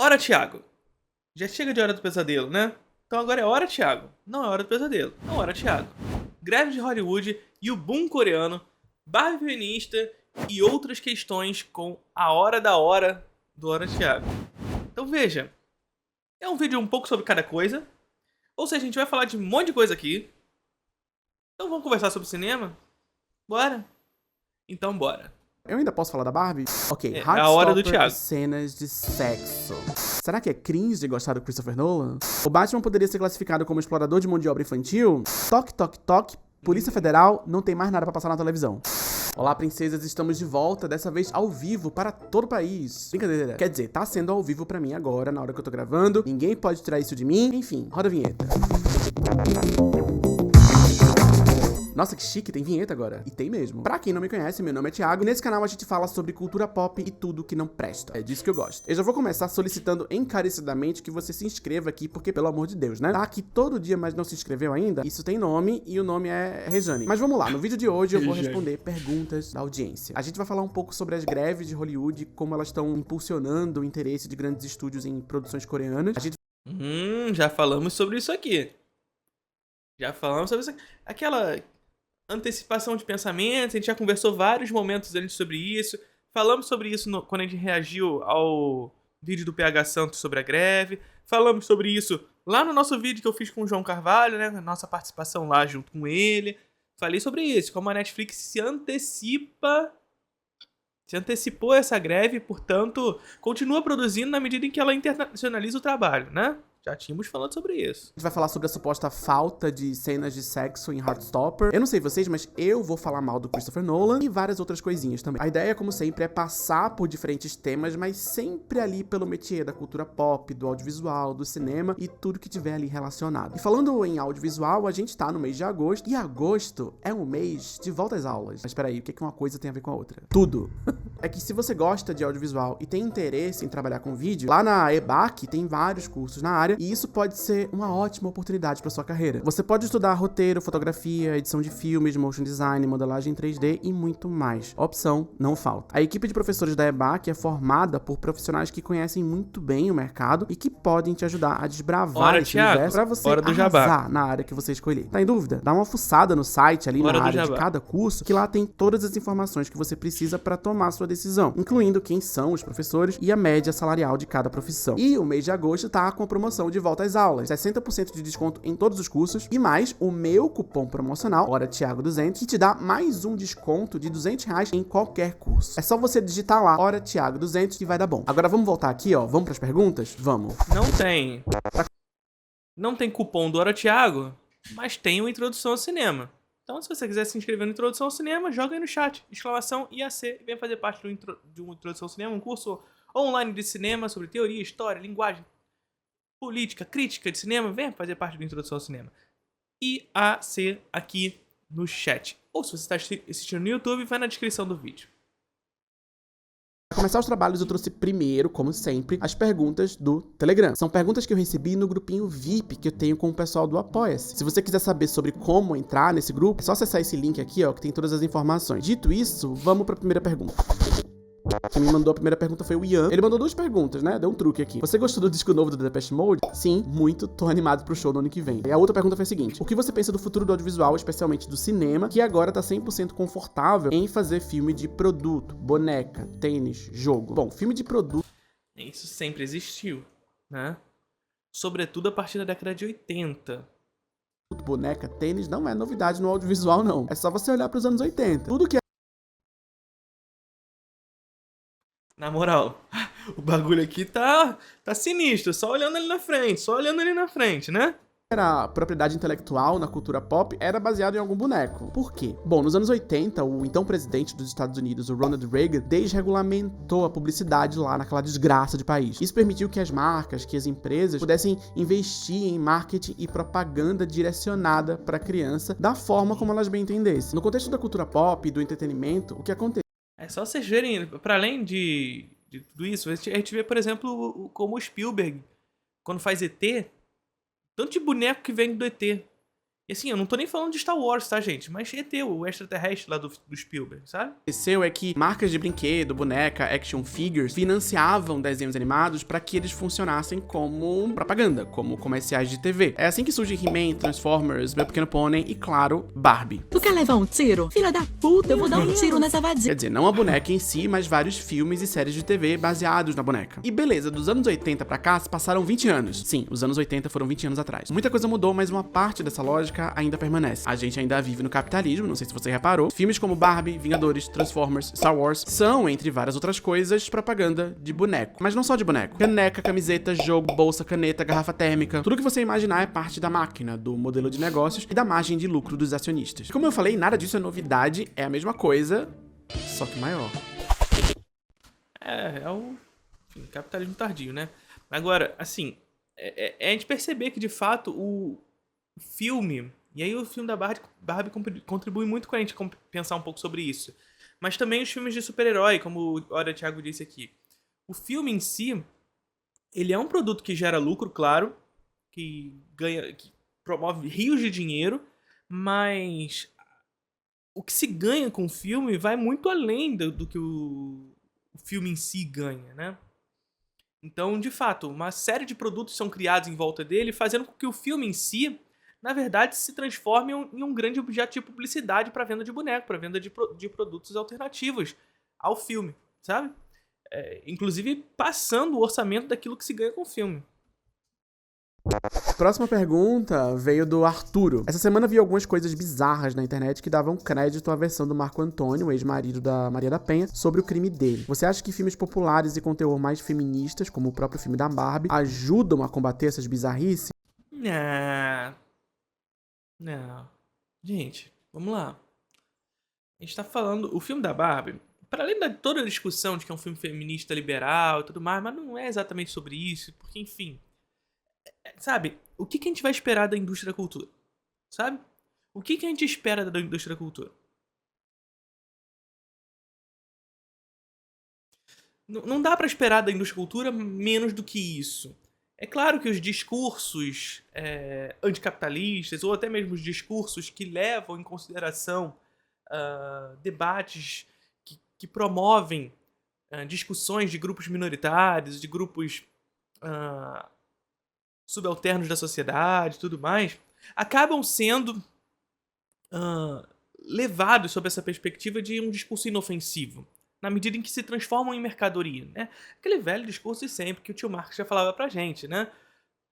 Ora, Thiago. Já chega de Hora do Pesadelo, né? Então agora é Hora, Thiago. Não é Hora do Pesadelo. Não é Hora, Thiago. Greve de Hollywood e o boom coreano, Barbie feminista e outras questões com a hora da hora do Hora, Thiago. Então veja, é um vídeo um pouco sobre cada coisa. Ou seja, a gente vai falar de um monte de coisa aqui. Então vamos conversar sobre cinema? Bora? Então bora. Eu ainda posso falar da Barbie? Ok, É a hora do Heartstopper e Thiago. cenas de sexo. Será que é cringe gostar do Christopher Nolan? O Batman poderia ser classificado como explorador de mão de obra infantil? Toque, toque, toque. Polícia Federal, não tem mais nada pra passar na televisão. Olá, princesas, estamos de volta, dessa vez ao vivo para todo o país. Brincadeira. Quer dizer, tá sendo ao vivo pra mim agora, na hora que eu tô gravando. Ninguém pode tirar isso de mim. Enfim, roda a vinheta. Nossa, que chique, tem vinheta agora. E tem mesmo. Pra quem não me conhece, meu nome é Thiago e nesse canal a gente fala sobre cultura pop e tudo que não presta. É disso que eu gosto. Eu já vou começar solicitando encarecidamente que você se inscreva aqui, porque pelo amor de Deus, né? Tá aqui todo dia, mas não se inscreveu ainda? Isso tem nome e o nome é Rejane. Mas vamos lá, no vídeo de hoje eu vou responder perguntas da audiência. A gente vai falar um pouco sobre as greves de Hollywood, como elas estão impulsionando o interesse de grandes estúdios em produções coreanas. A gente Já falamos sobre isso aqui. Já falamos sobre isso aqui. Aquela antecipação de pensamentos, a gente já conversou vários momentos antes sobre isso. Falamos sobre isso quando a gente reagiu ao vídeo do PH Santos sobre a greve. Falamos sobre isso lá no nosso vídeo que eu fiz com o João Carvalho, né? Nossa participação lá junto com ele. Falei sobre isso, como a Netflix se antecipou essa greve, portanto, continua produzindo na medida em que ela internacionaliza o trabalho, né? Já tínhamos falado sobre isso. vai falar sobre a suposta falta de cenas de sexo em Heartstopper. Eu não sei vocês, mas eu vou falar mal do Christopher Nolan e várias outras coisinhas também. A ideia, como sempre, é passar por diferentes temas, mas sempre ali pelo métier da cultura pop, do audiovisual, do cinema e tudo que tiver ali relacionado. E falando em audiovisual, a gente tá no mês de agosto, e agosto é um mês de volta às aulas. Mas peraí, o que uma coisa tem a ver com a outra? Tudo! É que se você gosta de audiovisual e tem interesse em trabalhar com vídeo, lá na EBAC tem vários cursos na área, e isso pode ser uma ótima oportunidade para sua carreira. Você pode estudar roteiro, fotografia, edição de filmes, motion design, modelagem 3D e muito mais. Opção não falta. A equipe de professores da EBAC é formada por profissionais que conhecem muito bem o mercado e que podem te ajudar a desbravar esse universo para você arrasar na área que você escolher. Tá em dúvida? Dá uma fuçada no site ali na área de cada curso, que lá tem todas as informações que você precisa para tomar sua decisão, incluindo quem são os professores e a média salarial de cada profissão. E o mês de agosto tá com a promoção de volta às aulas, 60% de desconto em todos os cursos e mais o meu cupom promocional, Hora Thiago 200, que te dá mais um desconto de R$200 em qualquer curso. É só você digitar lá, Hora Thiago 200, que vai dar bom. Agora vamos voltar aqui, ó, vamos pras perguntas? Vamos. Não tem cupom do Hora Thiago, mas tem uma introdução ao cinema. Então, se você quiser se inscrever no Introdução ao Cinema, joga aí no chat, exclamação IAC, e vem fazer parte de uma Introdução ao Cinema, um curso online de cinema sobre teoria, história, linguagem, política, crítica de cinema, venha fazer parte do Introdução ao Cinema. IAC aqui no chat. Ou se você está assistindo no YouTube, vai na descrição do vídeo. Para começar os trabalhos, eu trouxe primeiro, como sempre, as perguntas do Telegram. São perguntas que eu recebi no grupinho VIP que eu tenho com o pessoal do Apoia-se. Se você quiser saber sobre como entrar nesse grupo, é só acessar esse link aqui, ó, que tem todas as informações. Dito isso, vamos para a primeira pergunta. Quem me mandou a primeira pergunta foi o Ian. Ele mandou duas perguntas, né? Deu um truque aqui. Você gostou do disco novo do Depeche Mode? Sim, muito. Tô animado pro show no ano que vem. E a outra pergunta foi a seguinte: o que você pensa do futuro do audiovisual, especialmente do cinema, que agora tá 100% confortável em fazer filme de produto, boneca, tênis, jogo? Bom, filme de produto... Isso sempre existiu, né? Sobretudo a partir da década de 80. Boneca, tênis não é novidade no audiovisual, não. É só você olhar pros anos 80. Tudo que Na moral, o bagulho aqui tá sinistro, só olhando ali na frente, né? era propriedade intelectual na cultura pop era baseado em algum boneco. Por quê? Bom, nos anos 80, o então presidente dos Estados Unidos, o Ronald Reagan, desregulamentou a publicidade lá naquela desgraça de país. Isso permitiu que as marcas, que as empresas pudessem investir em marketing e propaganda direcionada para a criança da forma como elas bem entendessem. No contexto da cultura pop e do entretenimento, o que aconteceu? É só vocês verem, para além de tudo isso, a gente vê, por exemplo, como o Spielberg, quando faz ET, tanto de boneco que vem do ET. E assim, eu não tô nem falando de Star Wars, tá, gente? Mas ET, o extraterrestre lá do Spielberg, sabe? Aconteceu é que marcas de brinquedo, boneca, action figures financiavam desenhos animados para que eles funcionassem como propaganda, como comerciais de TV. É assim que surge He-Man, Transformers, Meu Pequeno Pônei e, claro, Barbie. Tu quer levar um tiro? Filha da puta, eu vou dar um tiro nessa vadia. Quer dizer, não a boneca em si, mas vários filmes e séries de TV baseados na boneca. E beleza, dos anos 80 pra cá se passaram 20 anos. Sim, os anos 80 foram 20 anos atrás. Muita coisa mudou, mas uma parte dessa lógica ainda permanece. A gente ainda vive no capitalismo, não sei se você reparou. Filmes como Barbie, Vingadores, Transformers, Star Wars são, entre várias outras coisas, propaganda de boneco. Mas não só de boneco. Caneca, camiseta, jogo, bolsa, caneta, garrafa térmica. Tudo que você imaginar é parte da máquina, do modelo de negócios e da margem de lucro dos acionistas. Como eu falei, nada disso é novidade, é a mesma coisa, só que maior. É o enfim, capitalismo tardio, né? Agora, assim, é a gente perceber que, de fato, o filme... E aí o filme da Barbie contribui muito com a gente pensar um pouco sobre isso. Mas também os filmes de super-herói, como o Thiago disse aqui. O filme em si, ele é um produto que gera lucro, claro, que promove rios de dinheiro, mas o que se ganha com o filme vai muito além do que o filme em si ganha, né? Então, de fato, uma série de produtos são criados em volta dele, fazendo com que o filme em si, na verdade, se transforme em um grande objeto de publicidade para venda de boneco, para venda de produtos alternativos ao filme, sabe? Inclusive passando o orçamento daquilo que se ganha com o filme. Próxima pergunta veio do Arturo. Essa semana vi algumas coisas bizarras na internet que davam crédito à versão do Marco Antônio, ex-marido da Maria da Penha, sobre o crime dele. Você acha que filmes populares e com teor mais feministas, como o próprio filme da Barbie, ajudam a combater essas bizarrices? Não. Gente, vamos lá. A gente tá falando... O filme da Barbie, para além de toda a discussão de que é um filme feminista liberal e tudo mais, mas não é exatamente sobre isso, porque, enfim... Sabe, o que a gente vai esperar da indústria da cultura? Sabe? O que a gente espera da indústria da cultura? Não dá pra esperar da indústria da cultura menos do que isso. É claro que os discursos anticapitalistas, ou até mesmo os discursos que levam em consideração debates que promovem discussões de grupos minoritários, de grupos subalternos da sociedade e tudo mais, acabam sendo levados sob essa perspectiva de um discurso inofensivo, na medida em que se transformam em mercadoria, né? Aquele velho discurso de sempre que o tio Marx já falava pra gente, né?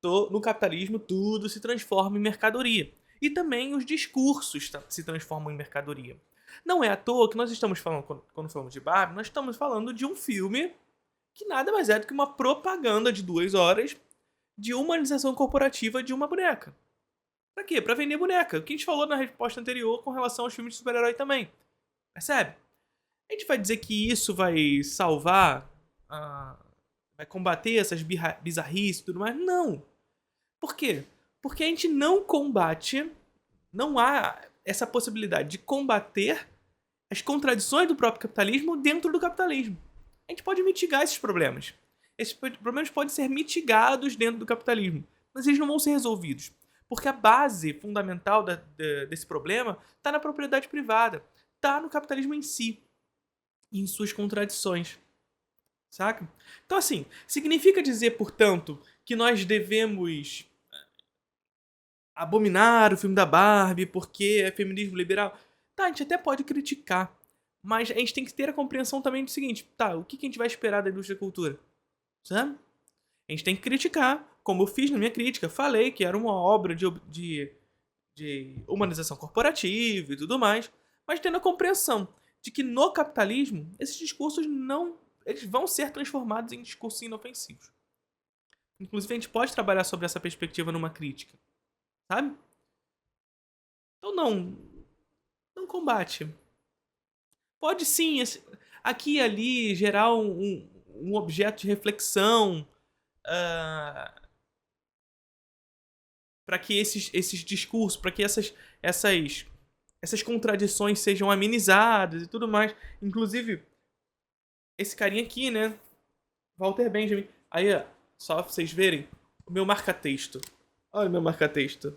No capitalismo tudo se transforma em mercadoria. E também os discursos se transformam em mercadoria. Não é à toa que nós estamos falando, quando falamos de Barbie, nós estamos falando de um filme que nada mais é do que uma propaganda de 2 horas de humanização corporativa de uma boneca. Pra quê? Pra vender boneca. O que a gente falou na resposta anterior com relação aos filmes de super-herói também. Percebe? A gente vai dizer que isso vai salvar, vai combater essas bizarrices e tudo mais? Não. Por quê? Porque a gente não combate, não há essa possibilidade de combater as contradições do próprio capitalismo dentro do capitalismo. A gente pode mitigar esses problemas. Esses problemas podem ser mitigados dentro do capitalismo, mas eles não vão ser resolvidos. Porque a base fundamental desse problema está na propriedade privada, está no capitalismo em si e em suas contradições. Saca? Então, assim, significa dizer, portanto, que nós devemos abominar o filme da Barbie porque é feminismo liberal? Tá, a gente até pode criticar, mas a gente tem que ter a compreensão também do seguinte, tá, o que a gente vai esperar da indústria da cultura? Sabe? A gente tem que criticar, como eu fiz na minha crítica. Falei que era uma obra de humanização corporativa e tudo mais, mas tendo a compreensão de que no capitalismo esses discursos eles vão ser transformados em discursos inofensivos. Inclusive a gente pode trabalhar sobre essa perspectiva numa crítica, sabe? Então não combate. Pode sim, aqui e ali, gerar um objeto de reflexão para que esses discursos, para que essas contradições sejam amenizadas e tudo mais. Inclusive, esse carinha aqui, né? Walter Benjamin. Aí, ó, só pra vocês verem, o meu marca-texto. Olha o meu marca-texto.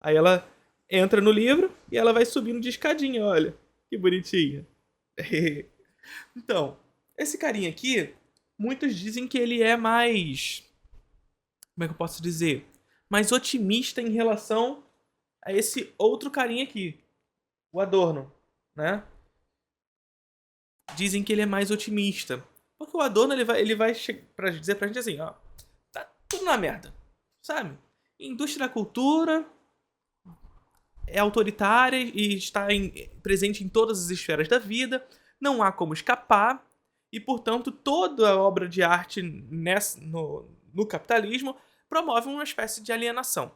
Aí ela entra no livro e ela vai subindo de escadinha, olha. Que bonitinha. Então, esse carinha aqui, muitos dizem que ele é mais... Como é que eu posso dizer? Mais otimista em relação a esse outro carinha aqui. O Adorno, né? Dizem que ele é mais otimista. Porque o Adorno, ele vai pra dizer pra gente assim, ó. Tá tudo na merda, sabe? Indústria da cultura é autoritária e está presente em todas as esferas da vida. Não há como escapar. E, portanto, toda a obra de arte no capitalismo promove uma espécie de alienação.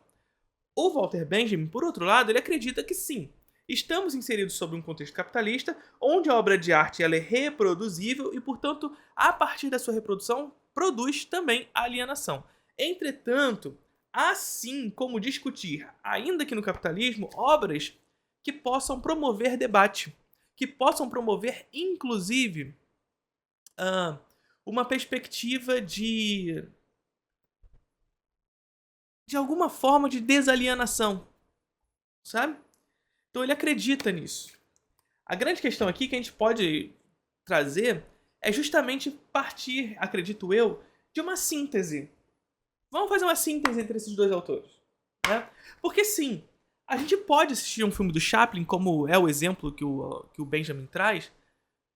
O Walter Benjamin, por outro lado, ele acredita que sim, estamos inseridos sob um contexto capitalista, onde a obra de arte ela é reproduzível e, portanto, a partir da sua reprodução, produz também alienação. Entretanto, há sim como discutir, ainda que no capitalismo, obras que possam promover debate, que possam promover, inclusive, uma perspectiva de alguma forma de desalienação, sabe? Então ele acredita nisso. A grande questão aqui que a gente pode trazer é justamente partir, acredito eu, de uma síntese. Vamos fazer uma síntese entre esses dois autores, né? Porque sim, a gente pode assistir um filme do Chaplin, como é o exemplo que o Benjamin traz.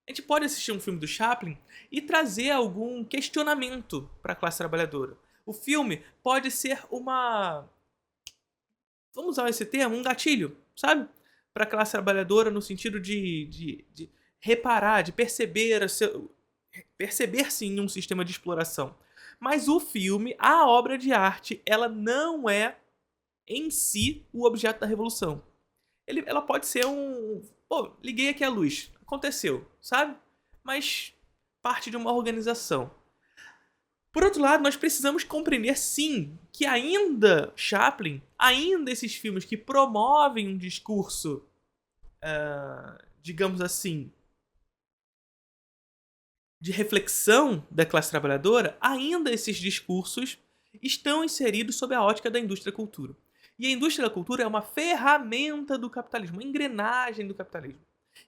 A gente pode assistir um filme do Chaplin e trazer algum questionamento para a classe trabalhadora. O filme pode ser uma... Vamos usar esse termo, um gatilho, sabe? Para a classe trabalhadora no sentido de reparar, de perceber-se em um sistema de exploração. Mas o filme, a obra de arte, ela não é em si o objeto da revolução. Ela pode ser um... Pô, liguei aqui a luz. Aconteceu, sabe? Mas parte de uma organização. Por outro lado, nós precisamos compreender, sim, que ainda Chaplin, ainda esses filmes que promovem um discurso, digamos assim, de reflexão da classe trabalhadora, ainda esses discursos estão inseridos sob a ótica da indústria da cultura. E a indústria da cultura é uma ferramenta do capitalismo, uma engrenagem do capitalismo.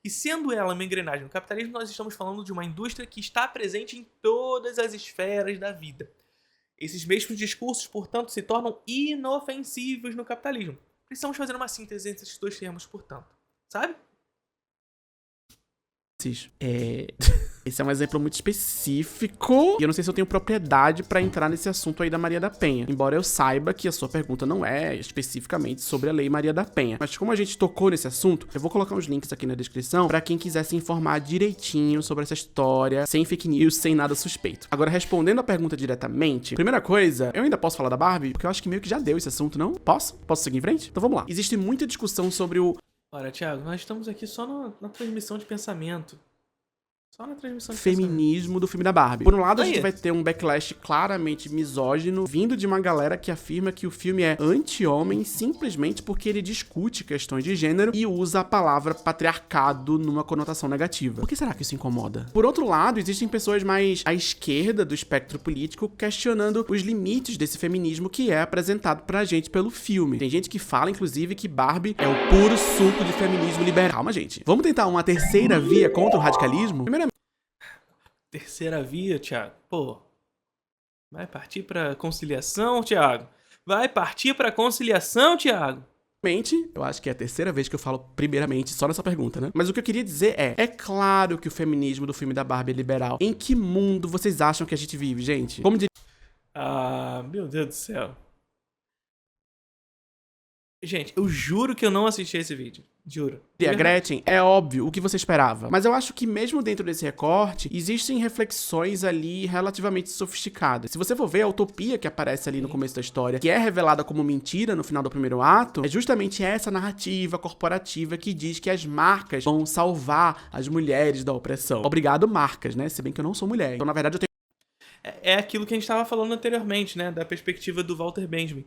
E sendo ela uma engrenagem do capitalismo, nós estamos falando de uma indústria que está presente em todas as esferas da vida. Esses mesmos discursos, portanto, se tornam inofensivos no capitalismo. Precisamos fazer uma síntese entre esses dois termos, portanto. Sabe? Esse é um exemplo muito específico e eu não sei se eu tenho propriedade pra entrar nesse assunto aí da Maria da Penha. Embora eu saiba que a sua pergunta não é especificamente sobre a Lei Maria da Penha. Mas como a gente tocou nesse assunto, eu vou colocar uns links aqui na descrição pra quem quiser se informar direitinho sobre essa história, sem fake news, sem nada suspeito. Agora, respondendo a pergunta diretamente, primeira coisa, eu ainda posso falar da Barbie? Porque eu acho que meio que já deu esse assunto, não? Posso? Posso seguir em frente? Então vamos lá. Existe muita discussão sobre o... Ora, Thiago, nós estamos aqui só na transmissão de pensamento. Só na transmissão de feminismo do filme da Barbie. Por um lado, a Aí. gente vai ter um backlash claramente misógino, vindo de uma galera que afirma que o filme é anti-homem simplesmente porque ele discute questões de gênero e usa a palavra patriarcado numa conotação negativa. Por que será que isso incomoda? Por outro lado, existem pessoas mais à esquerda do espectro político questionando os limites desse feminismo que é apresentado pra gente pelo filme. Tem gente que fala, inclusive, que Barbie é o puro suco de feminismo liberal. Calma, gente. Vamos tentar uma terceira via contra o radicalismo? Terceira via, Thiago. Pô, vai partir pra conciliação, Thiago? Vai partir pra conciliação, Thiago? Eu acho que é a terceira vez que eu falo primeiramente só nessa pergunta, né? Mas o que eu queria dizer é claro que o feminismo do filme da Barbie é liberal. Em que mundo vocês acham que a gente vive, gente? Como diria... Ah, meu Deus do céu. Gente, eu juro que eu não assisti esse vídeo. Juro. E a Gretchen, é óbvio o que você esperava. Mas eu acho que mesmo dentro desse recorte, existem reflexões ali relativamente sofisticadas. Se você for ver a utopia que aparece ali no começo da história, que é revelada como mentira no final do primeiro ato, é justamente essa narrativa corporativa que diz que as marcas vão salvar as mulheres da opressão. Obrigado, marcas, né? Se bem que eu não sou mulher. Então, na verdade, eu tenho... É aquilo que a gente estava falando anteriormente, né? Da perspectiva do Walter Benjamin.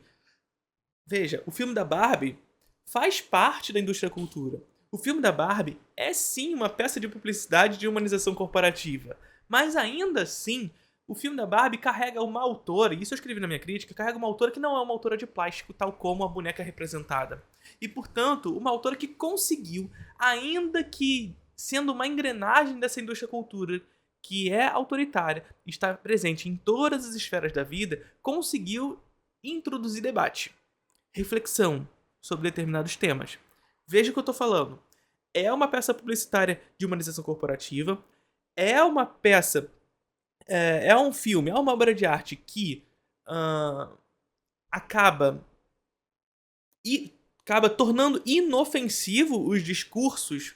Veja, o filme da Barbie faz parte da indústria da cultura. O filme da Barbie é sim uma peça de publicidade de humanização corporativa. Mas ainda assim, o filme da Barbie carrega uma autora, e isso eu escrevi na minha crítica, carrega uma autora que não é uma autora de plástico, tal como a boneca é representada. E, portanto, uma autora que conseguiu, ainda que sendo uma engrenagem dessa indústria cultura, que é autoritária, está presente em todas as esferas da vida, conseguiu introduzir debate, reflexão sobre determinados temas. Veja o que eu estou falando. É uma peça publicitária de humanização corporativa, é uma peça, é um filme, é uma obra de arte que acaba tornando inofensivo os discursos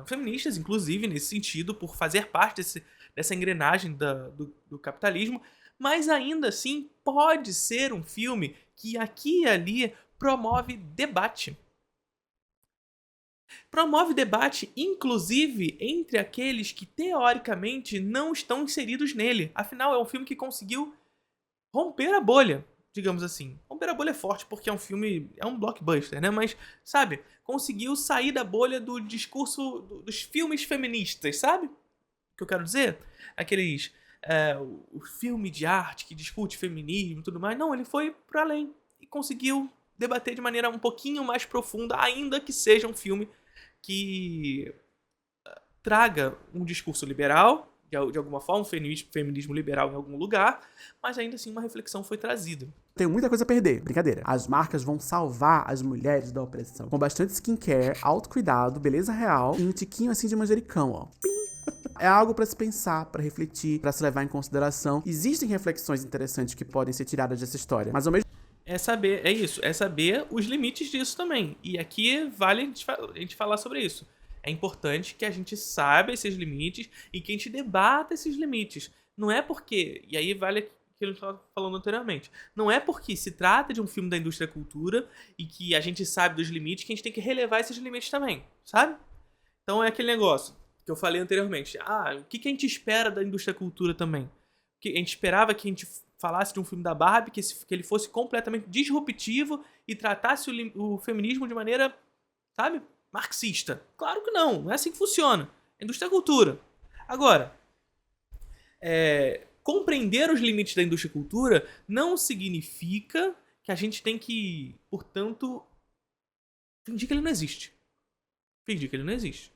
feministas, inclusive, nesse sentido, por fazer parte dessa engrenagem do capitalismo, mas ainda assim pode ser um filme que aqui e ali promove debate. Promove debate, inclusive, entre aqueles que teoricamente não estão inseridos nele. Afinal, é um filme que conseguiu romper a bolha, digamos assim. Romper a bolha é forte porque é um filme, é um blockbuster, né? Mas, sabe, conseguiu sair da bolha do discurso dos filmes feministas, sabe? O que eu quero dizer? Aqueles, o filme de arte que discute feminismo e tudo mais. Não, ele foi para além e conseguiu debater de maneira um pouquinho mais profunda, ainda que seja um filme que traga um discurso liberal, de alguma forma, um feminismo liberal em algum lugar, mas ainda assim uma reflexão foi trazida. Tenho muita coisa a perder, brincadeira. As marcas vão salvar as mulheres da opressão. Com bastante skincare, autocuidado, beleza real e um tiquinho assim de manjericão, ó. É algo pra se pensar, pra refletir, pra se levar em consideração. Existem reflexões interessantes que podem ser tiradas dessa história, mas ao mesmo É saber os limites disso também. E aqui vale a gente falar sobre isso. É importante que a gente saiba esses limites e que a gente debata esses limites. Não é porque, e aí vale aquilo que a gente estava falando anteriormente, não é porque se trata de um filme da indústria cultura e que a gente sabe dos limites que a gente tem que relevar esses limites também, sabe? Então é aquele negócio que eu falei anteriormente. O que a gente espera da indústria cultura também? Que a gente esperava que a gente falasse de um filme da Barbie, que ele fosse completamente disruptivo e tratasse o feminismo de maneira, sabe, marxista. Claro que não é assim que funciona. A indústria da cultura. Agora, compreender os limites da indústria da cultura não significa que a gente tem que, portanto, fingir que ele não existe. Fingir que ele não existe.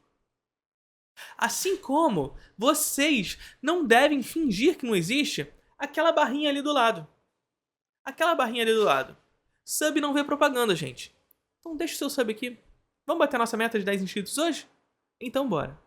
Assim como vocês não devem fingir que não existe aquela barrinha ali do lado. Aquela barrinha ali do lado. Sub não vê propaganda, gente. Então deixa o seu sub aqui. Vamos bater a nossa meta de 10 inscritos hoje? Então bora.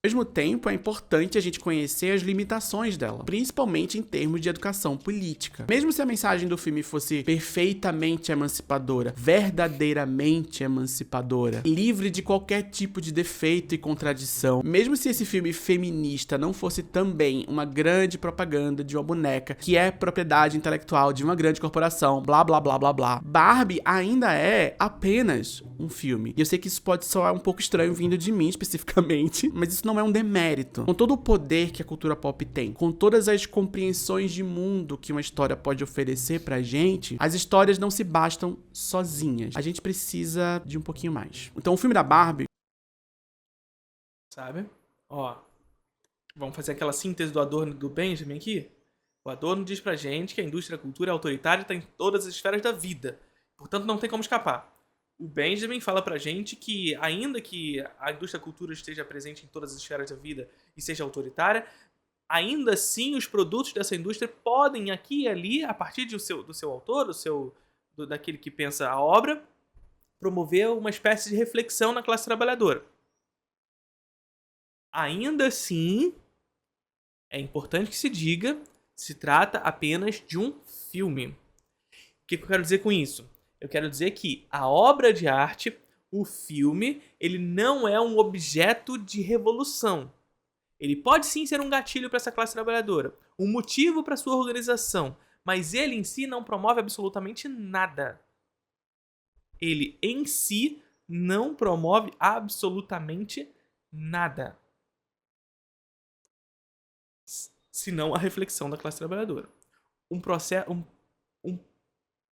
mesmo tempo, é importante a gente conhecer as limitações dela, principalmente em termos de educação política. Mesmo se a mensagem do filme fosse perfeitamente emancipadora, verdadeiramente emancipadora, livre de qualquer tipo de defeito e contradição, mesmo se esse filme feminista não fosse também uma grande propaganda de uma boneca que é propriedade intelectual de uma grande corporação, blá blá blá blá blá, Barbie ainda é apenas um filme. E eu sei que isso pode soar um pouco estranho vindo de mim especificamente, mas isso não é um demérito. Com todo o poder que a cultura pop tem, com todas as compreensões de mundo que uma história pode oferecer pra gente, as histórias não se bastam sozinhas. A gente precisa de um pouquinho mais. Então o filme da Barbie, sabe? Ó, vamos fazer aquela síntese do Adorno e do Benjamin aqui? O Adorno diz pra gente que a indústria da cultura é autoritária e está em todas as esferas da vida. Portanto, não tem como escapar. O Benjamin fala pra gente que, ainda que a indústria da cultura esteja presente em todas as esferas da vida e seja autoritária, ainda assim os produtos dessa indústria podem aqui e ali, a partir do seu autor, daquele que pensa a obra, promover uma espécie de reflexão na classe trabalhadora. Ainda assim, é importante que se diga, se trata apenas de um filme. O que eu quero dizer com isso? Eu quero dizer que a obra de arte, o filme, ele não é um objeto de revolução. Ele pode sim ser um gatilho para essa classe trabalhadora, um motivo para sua organização, mas ele em si não promove absolutamente nada. Ele em si não promove absolutamente nada. Senão a reflexão da classe trabalhadora. Um processo, um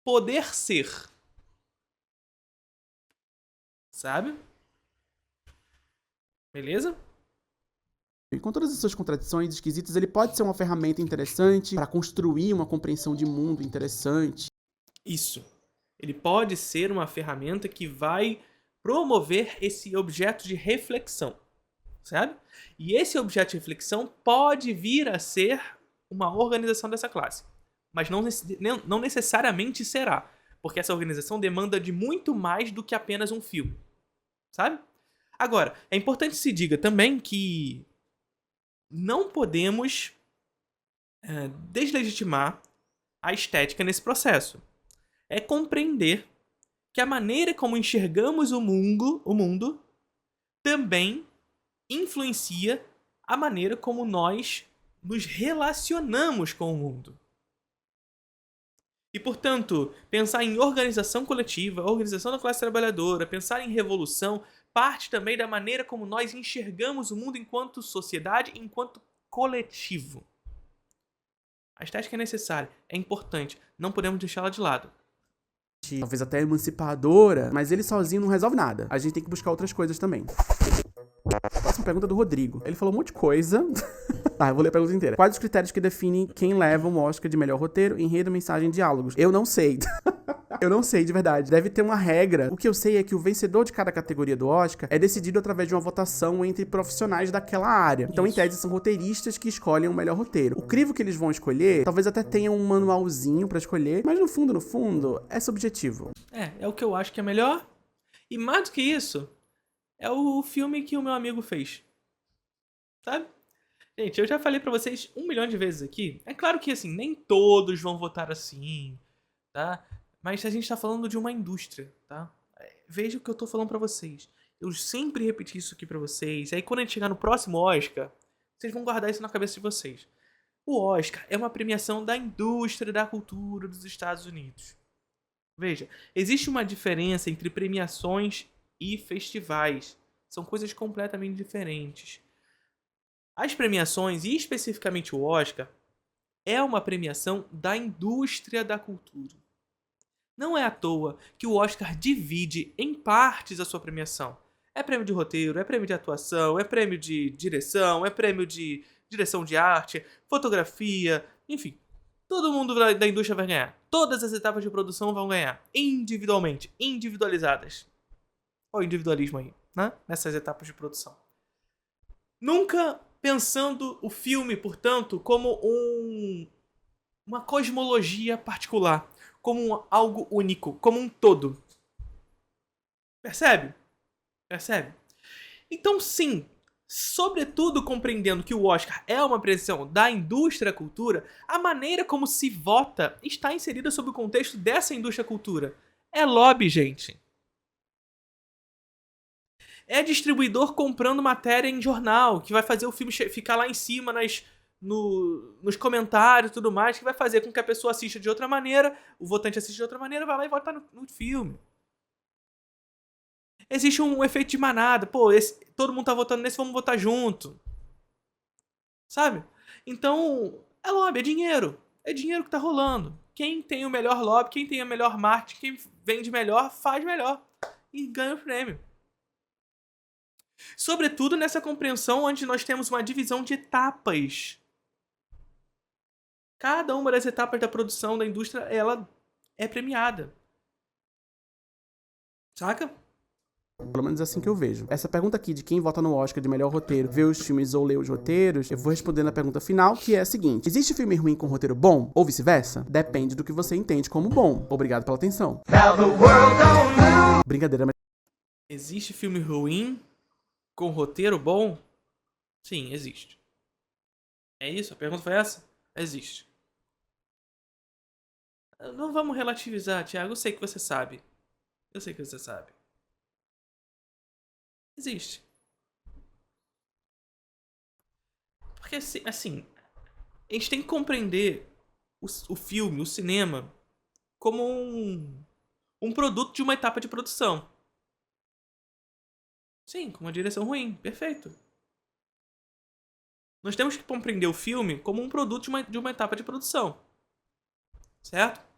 poder ser. Sabe? Beleza? E com todas as suas contradições esquisitas, ele pode ser uma ferramenta interessante para construir uma compreensão de mundo interessante. Isso. Ele pode ser uma ferramenta que vai promover esse objeto de reflexão, sabe? E esse objeto de reflexão pode vir a ser uma organização dessa classe, mas não necessariamente será, porque essa organização demanda de muito mais do que apenas um filme, sabe? Agora, é importante se diga também que não podemos deslegitimar a estética nesse processo. É compreender que a maneira como enxergamos o mundo também influencia a maneira como nós nos relacionamos com o mundo. E, portanto, pensar em organização coletiva, organização da classe trabalhadora, pensar em revolução, parte também da maneira como nós enxergamos o mundo enquanto sociedade, enquanto coletivo. A estética é necessária, é importante, não podemos deixá-la de lado. Talvez até emancipadora, mas ele sozinho não resolve nada. A gente tem que buscar outras coisas também. Próxima pergunta é do Rodrigo. Ele falou um monte de coisa. Tá, eu vou ler a pergunta inteira. Quais os critérios que definem quem leva um Oscar de melhor roteiro, enredo, mensagem e diálogos? Eu não sei. Eu não sei, de verdade. Deve ter uma regra. O que eu sei é que o vencedor de cada categoria do Oscar é decidido através de uma votação entre profissionais daquela área. Então, em tese, são roteiristas que escolhem o melhor roteiro. O crivo que eles vão escolher, talvez até tenha um manualzinho pra escolher, mas no fundo, é subjetivo. É o que eu acho que é melhor. E mais do que isso, é o filme que o meu amigo fez. Sabe? Gente, eu já falei pra vocês 1 milhão de vezes aqui. É claro que, assim, nem todos vão votar assim, tá? Mas a gente tá falando de uma indústria, tá? Veja o que eu tô falando pra vocês. Eu sempre repeti isso aqui pra vocês. Aí quando a gente chegar no próximo Oscar, vocês vão guardar isso na cabeça de vocês. O Oscar é uma premiação da indústria da cultura dos Estados Unidos. Veja, existe uma diferença entre premiações e festivais. São coisas completamente diferentes. As premiações, e especificamente o Oscar, é uma premiação da indústria da cultura. Não é à toa que o Oscar divide em partes a sua premiação. É prêmio de roteiro, é prêmio de atuação, é prêmio de direção, é prêmio de direção de arte, fotografia, enfim. Todo mundo da indústria vai ganhar. Todas as etapas de produção vão ganhar. Individualmente, individualizadas. Olha o individualismo aí, né? Nessas etapas de produção. Nunca pensando o filme, portanto, como uma cosmologia particular, como algo único, como um todo. Percebe? Percebe? Então, sim, sobretudo compreendendo que o Oscar é uma premiação da indústria da cultura, a maneira como se vota está inserida sob o contexto dessa indústria da cultura. É lobby, gente. É distribuidor comprando matéria em jornal, que vai fazer o filme ficar lá em cima nos comentários e tudo mais, que vai fazer com que a pessoa assista de outra maneira, o votante assista de outra maneira, vai lá e vota no filme. Existe um efeito de manada. Pô, todo mundo tá votando nesse, vamos votar junto. Sabe? Então, é lobby, é dinheiro. É dinheiro que tá rolando. Quem tem o melhor lobby, quem tem a melhor marketing, quem vende melhor, faz melhor. E ganha o prêmio. Sobretudo nessa compreensão onde nós temos uma divisão de etapas. Cada uma das etapas da produção da indústria, ela é premiada. Saca? Pelo menos é assim que eu vejo. Essa pergunta aqui de quem vota no Oscar de melhor roteiro, vê os filmes ou lê os roteiros, eu vou responder na pergunta final, que é a seguinte: existe filme ruim com roteiro bom? Ou vice-versa? Depende do que você entende como bom. Obrigado pela atenção. Brincadeira, mas... Existe filme ruim com roteiro bom? Sim, existe. É isso? A pergunta foi essa? Existe. Não vamos relativizar, Thiago. Eu sei que você sabe. Eu sei que você sabe. Existe. Porque, assim, a gente tem que compreender o filme, o cinema, como um produto de uma etapa de produção. Sim, com uma direção ruim. Perfeito. Nós temos que compreender o filme como um produto de uma etapa de produção. Certo?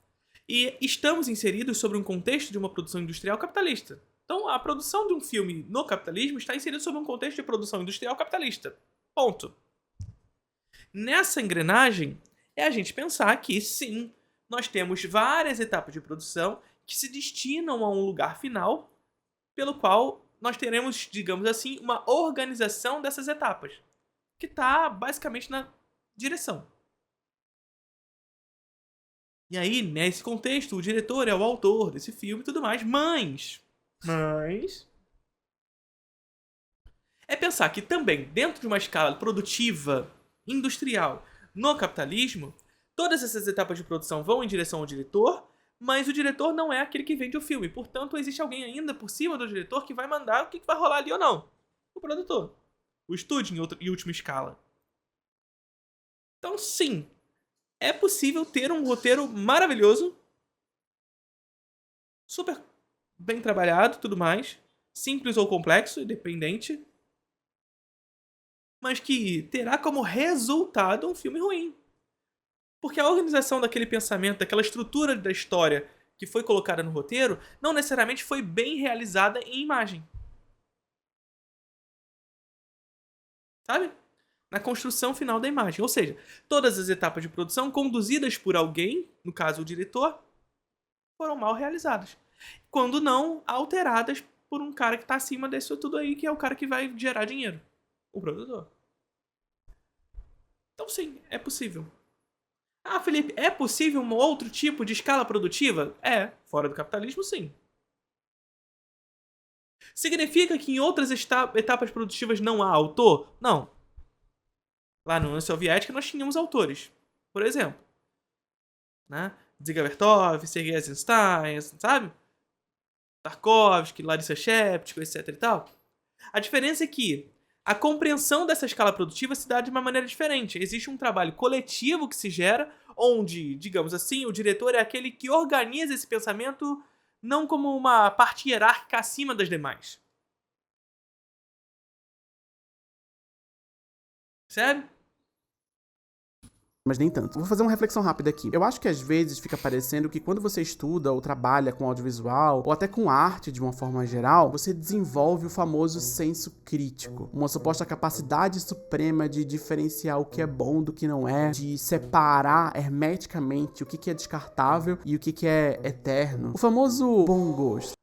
E estamos inseridos sobre um contexto de uma produção industrial capitalista. Então, a produção de um filme no capitalismo está inserida sobre um contexto de produção industrial capitalista. Ponto. Nessa engrenagem, é a gente pensar que, sim, nós temos várias etapas de produção que se destinam a um lugar final, pelo qual nós teremos, digamos assim, uma organização dessas etapas, que está basicamente na direção. E aí, nesse contexto, o diretor é o autor desse filme e tudo mais, mas é pensar que também, dentro de uma escala produtiva, industrial, no capitalismo, todas essas etapas de produção vão em direção ao diretor, mas o diretor não é aquele que vende o filme. Portanto, existe alguém ainda por cima do diretor que vai mandar o que vai rolar ali ou não. O produtor. O estúdio em última escala. Então, sim, é possível ter um roteiro maravilhoso, super bem trabalhado, tudo mais, simples ou complexo, independente, mas que terá como resultado um filme ruim. Porque a organização daquele pensamento, daquela estrutura da história que foi colocada no roteiro, não necessariamente foi bem realizada em imagem. Sabe? Na construção final da imagem. Ou seja, todas as etapas de produção conduzidas por alguém, no caso o diretor, foram mal realizadas. Quando não, alteradas por um cara que está acima disso tudo aí, que é o cara que vai gerar dinheiro. O produtor. Então sim, é possível. Ah, Felipe, é possível um outro tipo de escala produtiva? É, fora do capitalismo, sim. Significa que em outras etapas produtivas não há autor? Não. Lá na União Soviética nós tínhamos autores. Por exemplo, né? Dziga Vertov, Sergei Eisenstein, sabe? Tarkovsky, Larissa Shepard, etc e tal. A diferença é que a compreensão dessa escala produtiva se dá de uma maneira diferente. Existe um trabalho coletivo que se gera, onde, digamos assim, o diretor é aquele que organiza esse pensamento não como uma parte hierárquica acima das demais. Percebe? Mas nem tanto. Vou fazer uma reflexão rápida aqui. Eu acho que às vezes fica parecendo que quando você estuda ou trabalha com audiovisual, ou até com arte de uma forma geral, você desenvolve o famoso senso crítico. Uma suposta capacidade suprema de diferenciar o que é bom do que não é, de separar hermeticamente o que é descartável e o que é eterno. O famoso bom gosto.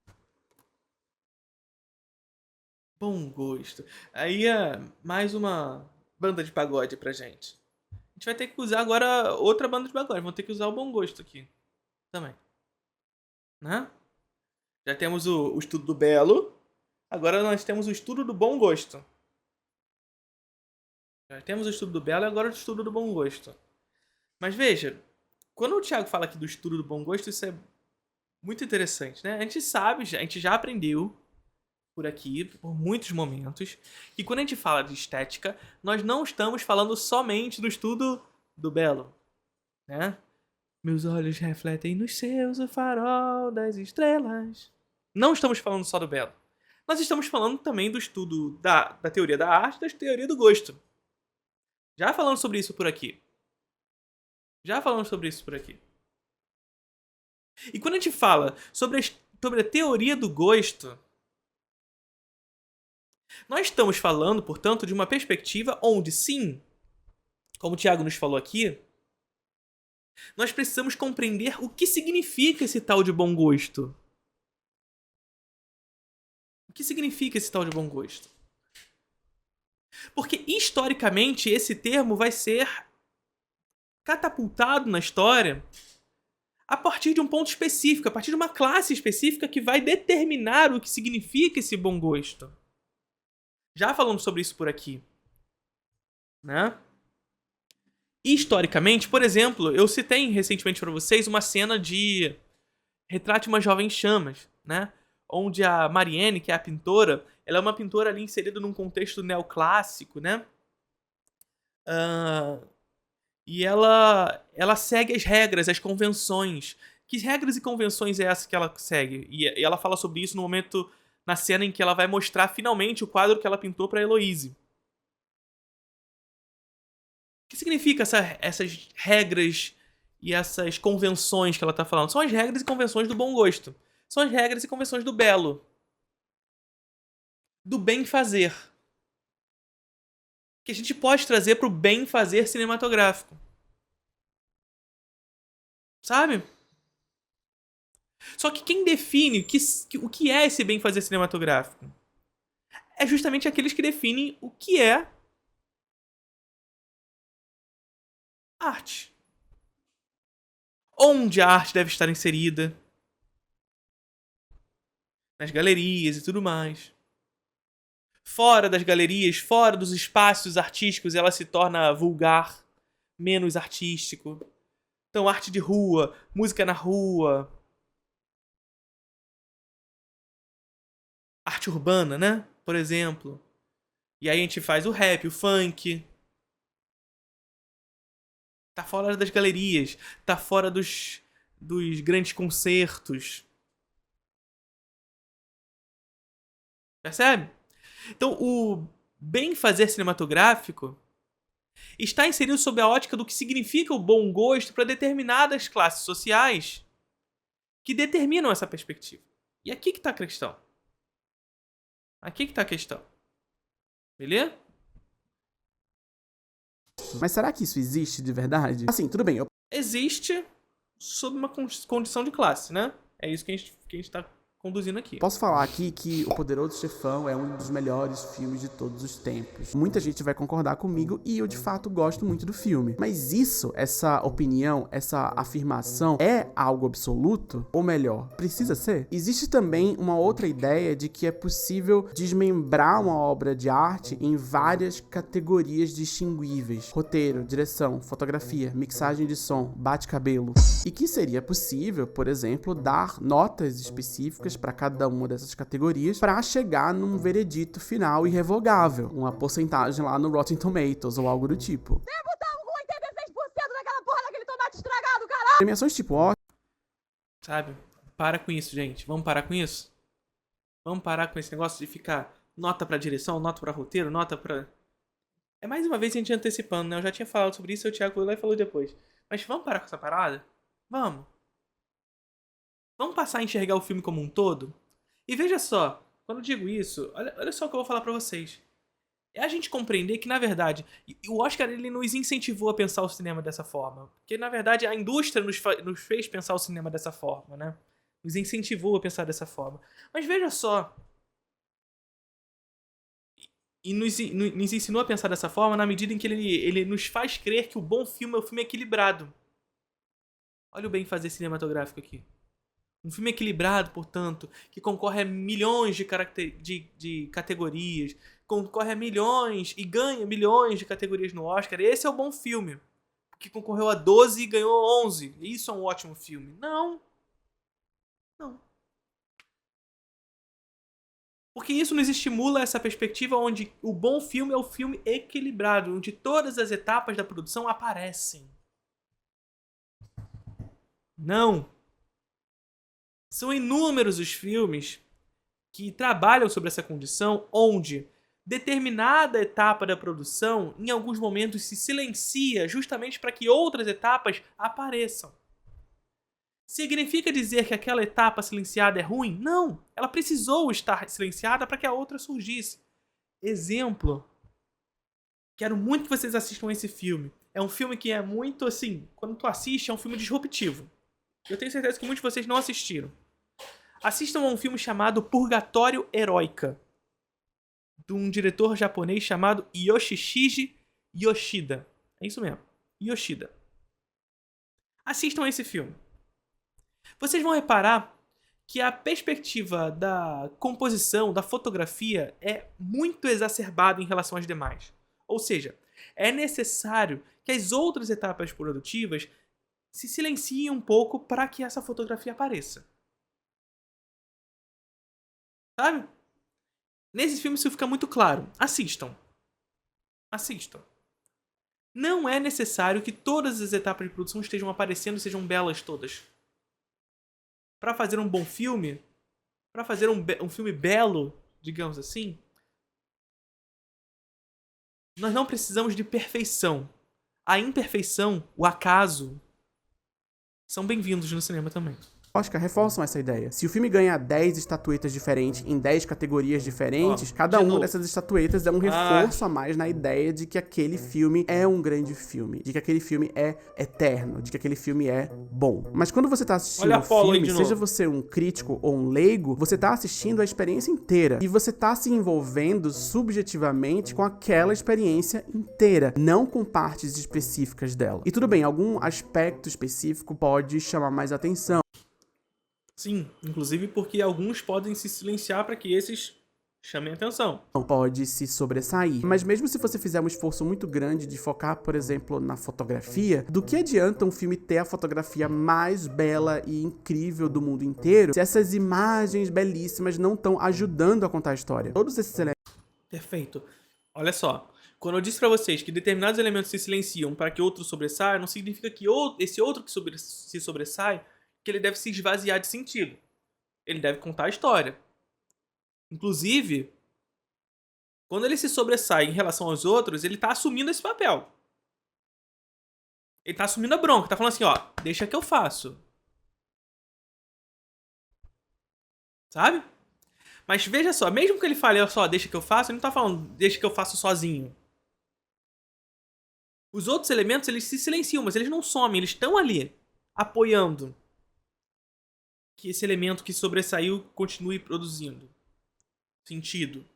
Bom gosto. Aí é mais uma banda de pagode pra gente. A gente vai ter que usar agora outra banda de pagode. Vamos ter que usar o bom gosto aqui. Também. Né? Já temos o estudo do belo. Agora nós temos o estudo do bom gosto. Já temos o estudo do belo e agora o estudo do bom gosto. Mas veja, quando o Thiago fala aqui do estudo do bom gosto, isso é muito interessante, né? A gente sabe, a gente já aprendeu por aqui, por muitos momentos, que quando a gente fala de estética, nós não estamos falando somente do estudo do belo, né? Meus olhos refletem nos seus o farol das estrelas. Não estamos falando só do belo. Nós estamos falando também do estudo da teoria da arte e da teoria do gosto. Já falamos sobre isso por aqui. E quando a gente fala sobre a teoria do gosto, nós estamos falando, portanto, de uma perspectiva onde, sim, como o Thiago nos falou aqui, nós precisamos compreender o que significa esse tal de bom gosto. O que significa esse tal de bom gosto? Porque, historicamente, esse termo vai ser catapultado na história a partir de um ponto específico, a partir de uma classe específica que vai determinar o que significa esse bom gosto. Já falamos sobre isso por aqui, né? Historicamente, por exemplo, eu citei recentemente para vocês uma cena de Retrate uma Jovem em Chamas, né? Onde a Marianne, que é a pintora, ela é uma pintora ali inserida num contexto neoclássico, né? E ela segue as regras, as convenções. Que regras e convenções é essa que ela segue? E ela fala sobre isso no momento, na cena em que ela vai mostrar finalmente o quadro que ela pintou para Heloise. O que significa essas regras e essas convenções que ela está falando? São as regras e convenções do bom gosto. São as regras e convenções do belo. Do bem fazer. que a gente pode trazer pro bem fazer cinematográfico. Sabe? Só que quem define o que é esse bem fazer cinematográfico? É justamente aqueles que definem o que é arte. Onde a arte deve estar inserida. Nas galerias e tudo mais. Fora das galerias, fora dos espaços artísticos, ela se torna vulgar, menos artístico. Então, arte de rua, música na rua. Arte urbana, né? Por exemplo. E aí a gente faz o rap, o funk. Tá fora das galerias, tá fora dos grandes concertos. Percebe? Então, o bem fazer cinematográfico está inserido sob a ótica do que significa o bom gosto para determinadas classes sociais que determinam essa perspectiva. E aqui que está a questão. Aqui que está a questão. Beleza? Mas será que isso existe de verdade? Assim, tudo bem, Existe sob uma condição de classe, né? É isso que a gente tá conduzindo aqui. posso falar aqui que O Poderoso Chefão é um dos melhores filmes de todos os tempos. Muita gente vai concordar comigo e eu, de fato, gosto muito do filme. Mas isso, essa opinião, essa afirmação, é algo absoluto? Ou melhor, precisa ser? Existe também uma outra ideia de que é possível desmembrar uma obra de arte em várias categorias distinguíveis. Roteiro, direção, fotografia, mixagem de som, bate-cabelo. E que seria possível, por exemplo, dar notas específicas para cada uma dessas categorias para chegar num veredito final irrevogável, uma porcentagem lá no Rotten Tomatoes ou algo do tipo. Botar um 86% naquela porra daquele tomate estragado, caralho! Premiações tipo Oscar, Sabe? Para com isso, gente. Vamos parar com isso? Vamos parar com esse negócio de ficar nota pra direção, nota pra roteiro, nota pra... É mais uma vez a gente antecipando, né? Eu já tinha falado sobre isso e o Thiago foi lá e falou depois. Mas vamos parar com essa parada? Vamos. Vamos passar a enxergar o filme como um todo? E veja só, quando eu digo isso, olha só o que eu vou falar pra vocês. É a gente compreender que, na verdade, o Oscar ele nos incentivou a pensar o cinema dessa forma. Porque, na verdade, a indústria nos fez pensar o cinema dessa forma, né? Nos incentivou a pensar dessa forma. Mas veja só. E nos ensinou a pensar dessa forma na medida em que ele nos faz crer que o bom filme é um filme equilibrado. Olha o bem fazer cinematográfico aqui. Um filme equilibrado, portanto, que concorre a milhões de categorias, concorre a milhões e ganha milhões de categorias no Oscar. Esse é o bom filme. Que concorreu a 12 e ganhou 11. Isso é um ótimo filme. Não. Não. Porque isso nos estimula essa perspectiva onde o bom filme é o filme equilibrado, onde todas as etapas da produção aparecem. Não. São inúmeros os filmes que trabalham sobre essa condição, onde determinada etapa da produção, em alguns momentos, se silencia justamente para que outras etapas apareçam. Significa dizer que aquela etapa silenciada é ruim? Não! Ela precisou estar silenciada para que a outra surgisse. Exemplo. Quero muito que vocês assistam esse filme. É um filme que é muito assim, quando tu assiste, é um filme disruptivo. Eu tenho certeza que muitos de vocês não assistiram. Assistam a um filme chamado Purgatório Heróica, de um diretor japonês chamado Yoshishige Yoshida. É isso mesmo, Yoshida. Assistam a esse filme. Vocês vão reparar que a perspectiva da composição, da fotografia, é muito exacerbada em relação às demais. Ou seja, é necessário que as outras etapas produtivas se silenciem um pouco para que essa fotografia apareça. Sabe? Nesse filme isso fica muito claro. Assistam. Assistam. Não é necessário que todas as etapas de produção estejam aparecendo e sejam belas todas. Para fazer um bom filme, para fazer um filme belo, digamos assim, nós não precisamos de perfeição. A imperfeição, o acaso, são bem-vindos no cinema também. Oscar reforçam essa ideia. Se o filme ganha 10 estatuetas diferentes em 10 categorias diferentes, cada de uma novo. dessas estatuetas é um reforço a mais na ideia de que aquele filme é um grande filme, de que aquele filme é eterno, de que aquele filme é bom. Mas quando você tá assistindo Olha a o Apollo aí filme, de seja novo. você um crítico ou um leigo, você tá assistindo a experiência inteira. E você tá se envolvendo subjetivamente com aquela experiência inteira, não com partes específicas dela. E tudo bem, algum aspecto específico pode chamar mais atenção. Sim, inclusive porque alguns podem se silenciar para que esses chamem atenção. Pode se sobressair. Mas mesmo se você fizer um esforço muito grande de focar, por exemplo, na fotografia, do que adianta um filme ter a fotografia mais bela e incrível do mundo inteiro se essas imagens belíssimas não estão ajudando a contar a história? Todos esses elementos Perfeito. Olha só, quando eu disse para vocês que determinados elementos se silenciam para que outro sobressaia, não significa que esse outro que se sobressai, que ele deve se esvaziar de sentido. Ele deve contar a história. Inclusive, quando ele se sobressai em relação aos outros, ele tá assumindo esse papel. Ele tá assumindo a bronca, tá falando assim, ó, deixa que eu faço. Sabe? Mas veja só, mesmo que ele fale, ó só, deixa que eu faço, ele não tá falando, deixa que eu faço sozinho. Os outros elementos, eles se silenciam, mas eles não somem, eles estão ali, apoiando que esse elemento que sobressaiu continue produzindo sentido.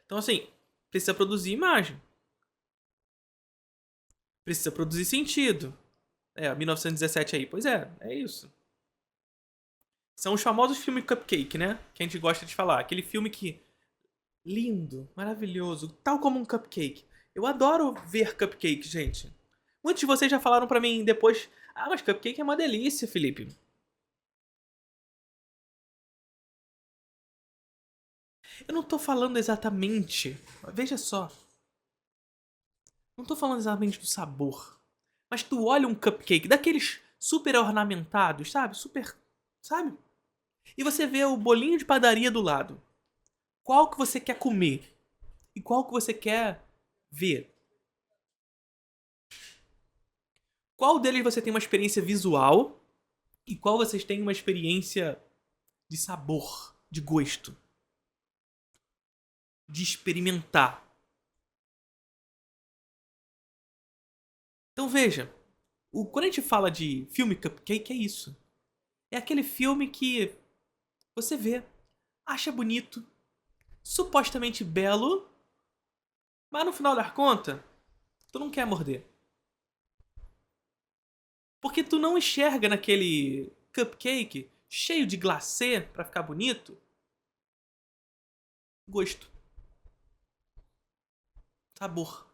Então, assim, precisa produzir imagem. Precisa produzir sentido. 1917 aí. Pois é isso. São os famosos filmes cupcake, né? Que a gente gosta de falar. Aquele filme que... lindo, maravilhoso, tal como um cupcake. Eu adoro ver cupcake, gente. Muitos de vocês já falaram pra mim depois... Ah, mas cupcake é uma delícia, Felipe. Eu não tô falando exatamente... Veja só. Não tô falando exatamente do sabor. Mas tu olha um cupcake daqueles super ornamentados, sabe? Super... Sabe? E você vê o bolinho de padaria do lado. Qual que você quer comer? E qual que você quer ver? Qual deles você tem uma experiência visual? E qual vocês têm uma experiência de sabor, de gosto? De experimentar. Então veja, quando a gente fala de filme cupcake é isso. É aquele filme que você vê, acha bonito, supostamente belo, mas no final das contas, tu não quer morder. Porque tu não enxerga naquele cupcake cheio de glacê pra ficar bonito gosto. Sabor.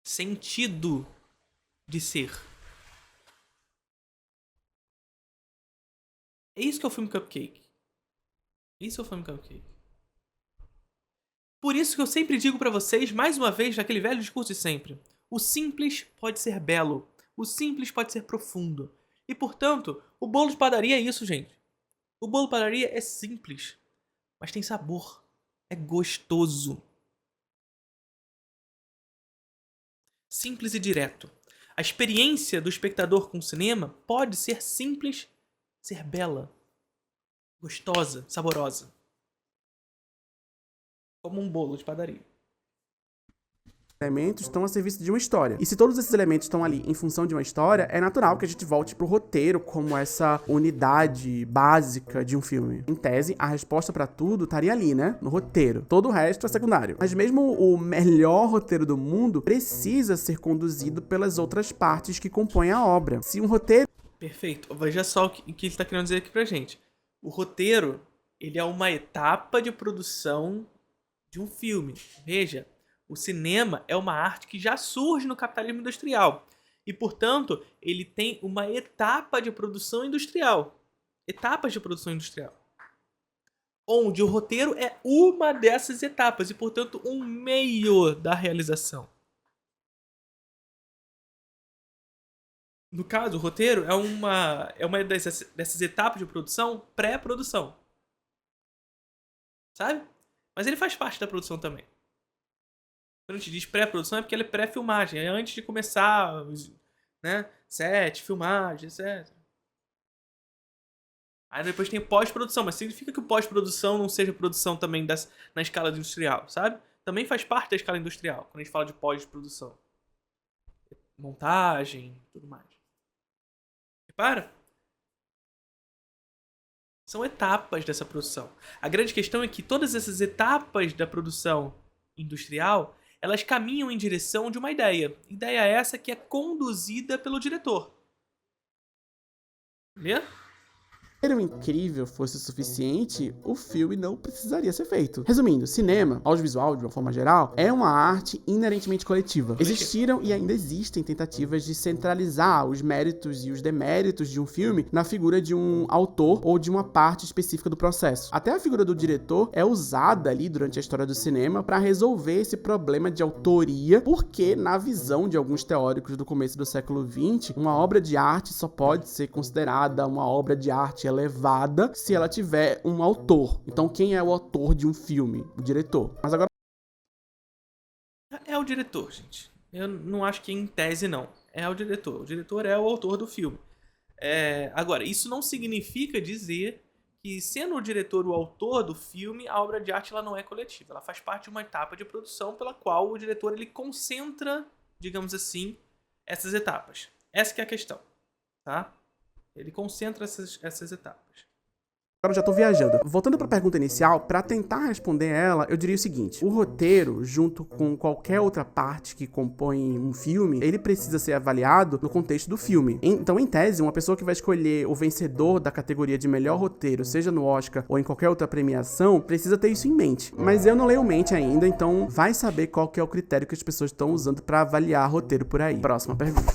Sentido de ser. É isso que é o filme Cupcake. Isso é o filme Cupcake. Por isso que eu sempre digo pra vocês, mais uma vez, naquele velho discurso de sempre. O simples pode ser belo. O simples pode ser profundo. E, portanto, o bolo de padaria é isso, gente. O bolo de padaria é simples. Mas tem sabor. É gostoso. Simples e direto. A experiência do espectador com o cinema pode ser simples, ser bela, gostosa, saborosa. Como um bolo de padaria. elementos estão a serviço de uma história. E se todos esses elementos estão ali em função de uma história, é natural que a gente volte pro roteiro como essa unidade básica de um filme. Em tese, a resposta pra tudo estaria ali, né? No roteiro. Todo o resto é secundário. Mas mesmo o melhor roteiro do mundo precisa ser conduzido pelas outras partes que compõem a obra. Se um roteiro... Perfeito. Veja só o que ele está querendo dizer aqui pra gente. O roteiro, ele é uma etapa de produção de um filme. Veja, o cinema é uma arte que já surge no capitalismo industrial. E, portanto, ele tem uma etapa de produção industrial. Etapas de produção industrial. Onde o roteiro é uma dessas etapas e, portanto, um meio da realização. No caso, o roteiro é uma dessas etapas de produção, pré-produção. Sabe? Mas ele faz parte da produção também. Quando a gente diz pré-produção é porque ele é pré-filmagem. É antes de começar né? Set, filmagem, etc. Aí depois tem pós-produção, mas significa que o pós-produção não seja produção também na escala industrial, sabe? Também faz parte da escala industrial, quando a gente fala de pós-produção. Montagem, tudo mais. Repara? São etapas dessa produção. A grande questão é que todas essas etapas da produção industrial, elas caminham em direção de uma ideia. Ideia essa que é conduzida pelo diretor. Entendeu? Se o incrível fosse o suficiente, o filme não precisaria ser feito. Resumindo, cinema, audiovisual de uma forma geral, é uma arte inerentemente coletiva. Existiram e ainda existem tentativas de centralizar os méritos e os deméritos de um filme na figura de um autor ou de uma parte específica do processo. Até a figura do diretor é usada ali durante a história do cinema para resolver esse problema de autoria, porque na visão de alguns teóricos do começo do século XX, uma obra de arte só pode ser considerada uma obra de arte elevada se ela tiver um autor. Então quem é o autor de um filme? O diretor. Mas agora é o diretor, gente. Eu não acho que em tese não. É o diretor. O diretor é o autor do filme. Agora, isso não significa dizer que, sendo o diretor o autor do filme, a obra de arte ela não é coletiva. Ela faz parte de uma etapa de produção pela qual o diretor ele concentra, digamos assim, essas etapas. Essa que é a questão, tá? Ele concentra essas etapas. eu já tô viajando. Voltando pra pergunta inicial, pra tentar responder ela, eu diria o seguinte: o roteiro, junto com qualquer outra parte que compõe um filme, ele precisa ser avaliado no contexto do filme. Então, em tese, uma pessoa que vai escolher o vencedor da categoria de melhor roteiro, seja no Oscar ou em qualquer outra premiação, precisa ter isso em mente. Mas eu não leio mente ainda, então vai saber qual que é o critério que as pessoas estão usando pra avaliar roteiro por aí. Próxima pergunta.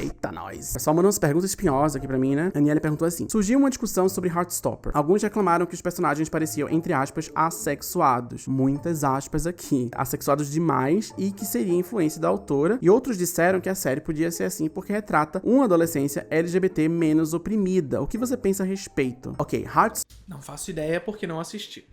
Eita, nós. O pessoal mandou umas perguntas espinhosas aqui pra mim, né? A Aniele perguntou assim: surgiu uma discussão sobre Heartstopper. Alguns reclamaram que os personagens pareciam, entre aspas, assexuados. Muitas aspas aqui. Assexuados demais e que seria influência da autora. E outros disseram que a série podia ser assim porque retrata uma adolescência LGBT menos oprimida. O que você pensa a respeito? Ok, Não faço ideia porque não assisti.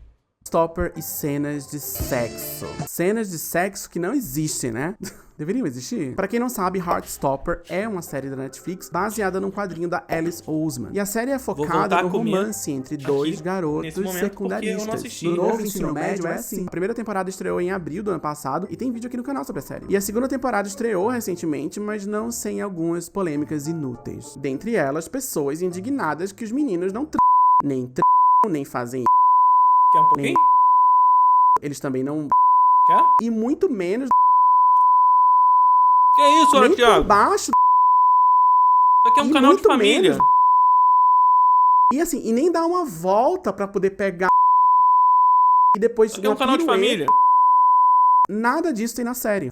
Heartstopper e cenas de sexo. Cenas de sexo que não existem, né? Deveriam existir? Pra quem não sabe, Heartstopper é uma série da Netflix baseada num quadrinho da Alice Oseman. E a série é focada no romance entre dois garotos secundaristas. No novo ensino médio é assim. A primeira temporada estreou em abril do ano passado e tem vídeo aqui no canal sobre a série. E a segunda temporada estreou recentemente, mas não sem algumas polêmicas inúteis. Dentre elas, pessoas indignadas que os meninos não nem fazem Quer um pouquinho? eles também não Quer? e muito menos Que é isso, olha, nem Thiago? por baixo. Isso aqui é um E canal de muito família. menos. E assim, e nem dar uma volta pra poder pegar e depois Isso aqui é um uma canal de pirueta. família. Nada disso tem na série.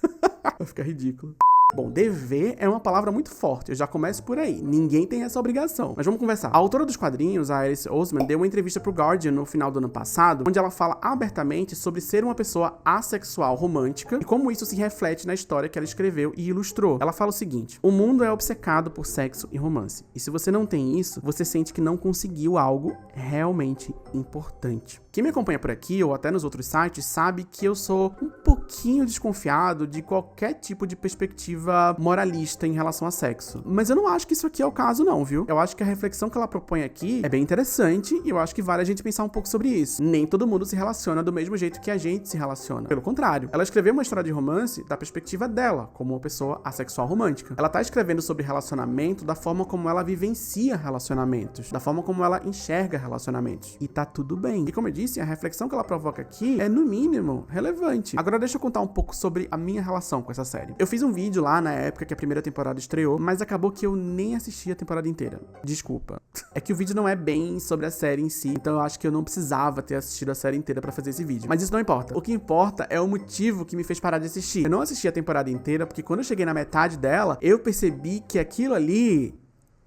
Vai ficar ridículo. Bom, dever é uma palavra muito forte, eu já começo por aí. Ninguém tem essa obrigação. Mas vamos conversar. A autora dos quadrinhos, a Alice Oseman, deu uma entrevista pro Guardian no final do ano passado, onde ela fala abertamente sobre ser uma pessoa assexual romântica e como isso se reflete na história que ela escreveu e ilustrou. Ela fala o seguinte: o mundo é obcecado por sexo e romance. E se você não tem isso, você sente que não conseguiu algo realmente importante. Quem me acompanha por aqui, ou até nos outros sites, sabe que eu sou um pouquinho desconfiado de qualquer tipo de perspectiva moralista em relação a sexo. Mas eu não acho que isso aqui é o caso não, viu? Eu acho que a reflexão que ela propõe aqui é bem interessante e eu acho que vale a gente pensar um pouco sobre isso. Nem todo mundo se relaciona do mesmo jeito que a gente se relaciona. Pelo contrário, ela escreveu uma história de romance da perspectiva dela, como uma pessoa assexual romântica. Ela tá escrevendo sobre relacionamento da forma como ela vivencia relacionamentos, da forma como ela enxerga relacionamentos. E tá tudo bem. E como eu disse, a reflexão que ela provoca aqui é, no mínimo, relevante. Agora deixa eu contar um pouco sobre a minha relação com essa série. Eu fiz um vídeo lá na época que a primeira temporada estreou, mas acabou que eu nem assisti a temporada inteira. Desculpa. É que o vídeo não é bem sobre a série em si, então eu acho que eu não precisava ter assistido a série inteira pra fazer esse vídeo. Mas isso não importa. O que importa é o motivo que me fez parar de assistir. Eu não assisti a temporada inteira porque quando eu cheguei na metade dela, eu percebi que aquilo ali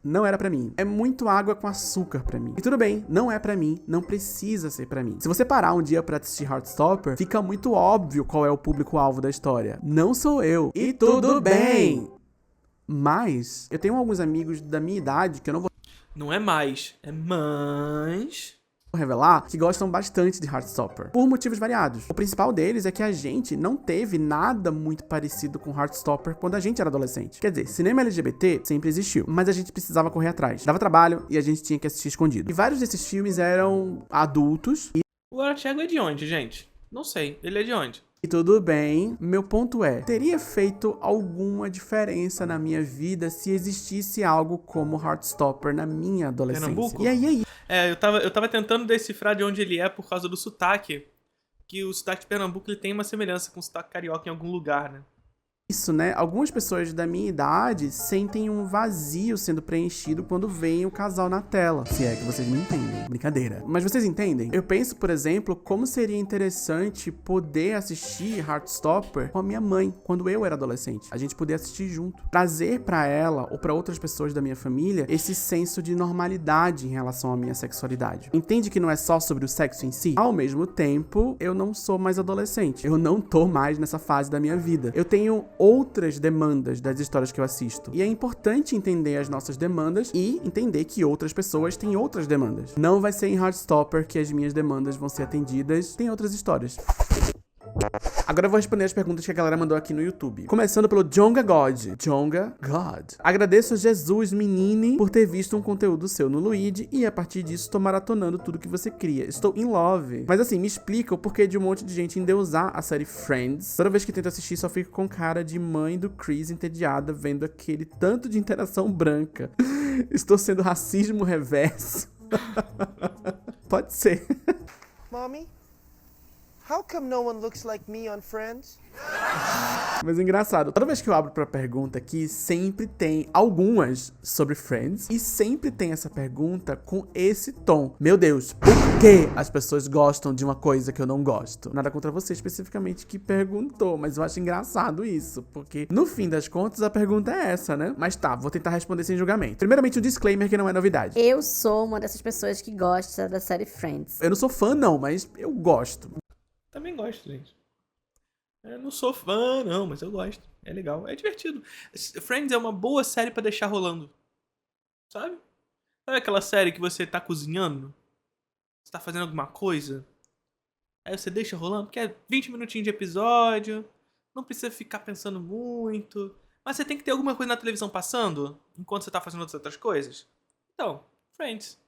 não era pra mim. É muito água com açúcar pra mim. E tudo bem, não é pra mim, não precisa ser pra mim. Se você parar um dia pra assistir Heartstopper, fica muito óbvio qual é o público-alvo da história. Não sou eu. E tudo bem! Mas eu tenho alguns amigos da minha idade que eu não vou Não é mais, é mais. revelar que gostam bastante de Heartstopper, por motivos variados. O principal deles é que a gente não teve nada muito parecido com Heartstopper quando a gente era adolescente. Quer dizer, cinema LGBT sempre existiu, mas a gente precisava correr atrás. Dava trabalho e a gente tinha que assistir escondido. E vários desses filmes eram adultos. O Thiago é de onde, gente? Não sei. Ele é de onde? E tudo bem, meu ponto é, teria feito alguma diferença na minha vida se existisse algo como Heartstopper na minha adolescência? Pernambuco? E aí? Eu tava tentando decifrar de onde ele é por causa do sotaque. Que o sotaque de Pernambuco ele tem uma semelhança com o sotaque carioca em algum lugar, né? Isso, né? Algumas pessoas da minha idade sentem um vazio sendo preenchido quando veem o casal na tela. Se é que vocês me entendem. Brincadeira. Mas vocês entendem? Eu penso, por exemplo, como seria interessante poder assistir Heartstopper com a minha mãe, quando eu era adolescente. A gente poder assistir junto. Trazer pra ela, ou pra outras pessoas da minha família, esse senso de normalidade em relação à minha sexualidade. Entende que não é só sobre o sexo em si? Ao mesmo tempo, eu não sou mais adolescente. Eu não tô mais nessa fase da minha vida. Eu tenho outras demandas das histórias que eu assisto. E é importante entender as nossas demandas e entender que outras pessoas têm outras demandas. Não vai ser em Heartstopper que as minhas demandas vão ser atendidas. Tem outras histórias. Agora eu vou responder as perguntas que a galera mandou aqui no YouTube. Começando pelo Jonga God. Jonga God. Agradeço a Jesus, menine, por ter visto um conteúdo seu no Luigi e a partir disso tô maratonando tudo que você cria. Estou in love. Mas assim, me explica o porquê de um monte de gente endeusar a série Friends. Toda vez que tento assistir só fico com cara de mãe do Chris entediada vendo aquele tanto de interação branca. Estou sendo racismo reverso. Pode ser. Mommy, how come no one looks like me on Friends? Mas é engraçado, toda vez que eu abro pra pergunta aqui, sempre tem algumas sobre Friends e sempre tem essa pergunta com esse tom. Meu Deus, por que as pessoas gostam de uma coisa que eu não gosto? Nada contra você especificamente que perguntou, mas eu acho engraçado isso, porque no fim das contas a pergunta é essa, né? Mas tá, vou tentar responder sem julgamento. Primeiramente, um disclaimer que não é novidade. Eu sou uma dessas pessoas que gosta da série Friends. Eu não sou fã não, mas eu gosto. Também gosto, gente. Eu não sou fã, não, mas eu gosto. É legal, é divertido. Friends é uma boa série pra deixar rolando. Sabe? Sabe aquela série que você tá cozinhando? Você tá fazendo alguma coisa? Aí você deixa rolando, porque é 20 minutinhos de episódio. Não precisa ficar pensando muito. Mas você tem que ter alguma coisa na televisão passando enquanto você tá fazendo outras coisas. Então, Friends.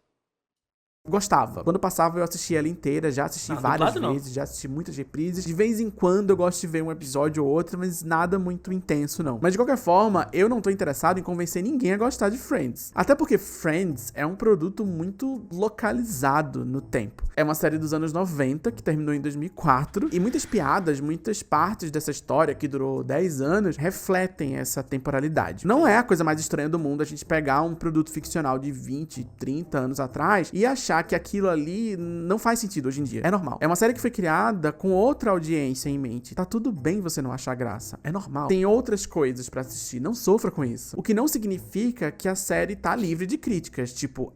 Gostava. Quando passava eu assistia ela inteira, já assisti várias vezes, já assisti muitas reprises. De vez em quando eu gosto de ver um episódio ou outro, mas nada muito intenso não. Mas de qualquer forma, eu não tô interessado em convencer ninguém a gostar de Friends. Até porque Friends é um produto muito localizado no tempo. É uma série dos anos 90, que terminou em 2004, e muitas piadas, muitas partes dessa história, que durou 10 anos, refletem essa temporalidade. Não é a coisa mais estranha do mundo a gente pegar um produto ficcional de 20, 30 anos atrás e achar que aquilo ali não faz sentido hoje em dia. É normal. É uma série que foi criada com outra audiência em mente. Tá tudo bem você não achar graça. É normal. Tem outras coisas pra assistir. Não sofra com isso. O que não significa que a série tá livre de críticas. Tipo,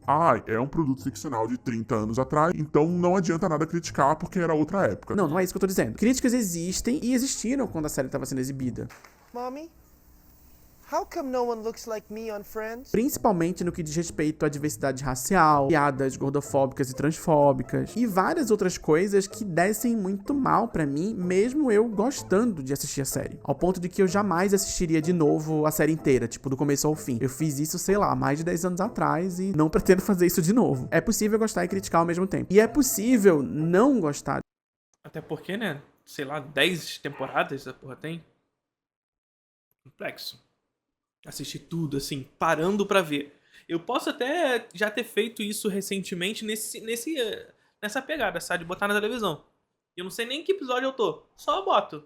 é um produto ficcional de 30 anos atrás, então não adianta nada criticar porque era outra época. Não é isso que eu tô dizendo. Críticas existem e existiram quando a série tava sendo exibida. Mommy, how come no one looks like me on Friends? Principalmente no que diz respeito à diversidade racial, piadas gordofóbicas e transfóbicas e várias outras coisas que descem muito mal pra mim, mesmo eu gostando de assistir a série. Ao ponto de que eu jamais assistiria de novo a série inteira, tipo, do começo ao fim. Eu fiz isso, sei lá, mais de 10 anos atrás e não pretendo fazer isso de novo. É possível gostar e criticar ao mesmo tempo. E é possível não gostar. Até porque, né? Sei lá, 10 temporadas essa porra tem. Complexo. Assistir tudo, assim, parando pra ver. Eu posso até já ter feito isso recentemente nessa pegada, sabe? De botar na televisão. Eu não sei nem em que episódio eu tô. Só boto.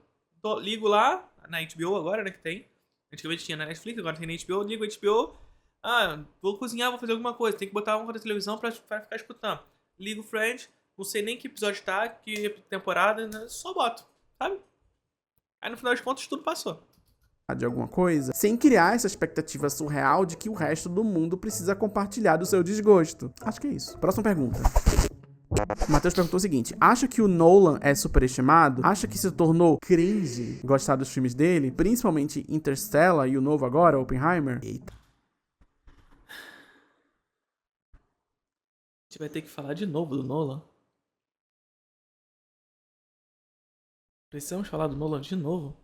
Ligo lá, na HBO agora, né, que tem. Antigamente tinha na Netflix, agora tem na HBO. Ligo a HBO. Vou cozinhar, vou fazer alguma coisa. Tem que botar uma na televisão pra ficar escutando. Ligo Friends. Não sei nem que episódio tá, que temporada. Né? Só boto, sabe? Aí no final das contas tudo passou. De alguma coisa, sem criar essa expectativa surreal de que o resto do mundo precisa compartilhar do seu desgosto. Acho que é isso. Próxima pergunta. O Matheus perguntou o seguinte: acha que o Nolan é superestimado? Acha que se tornou cringe gostar dos filmes dele? Principalmente Interstellar e o novo agora, Oppenheimer? Eita. gente vai ter que falar de novo do Nolan. Precisamos falar do Nolan de novo?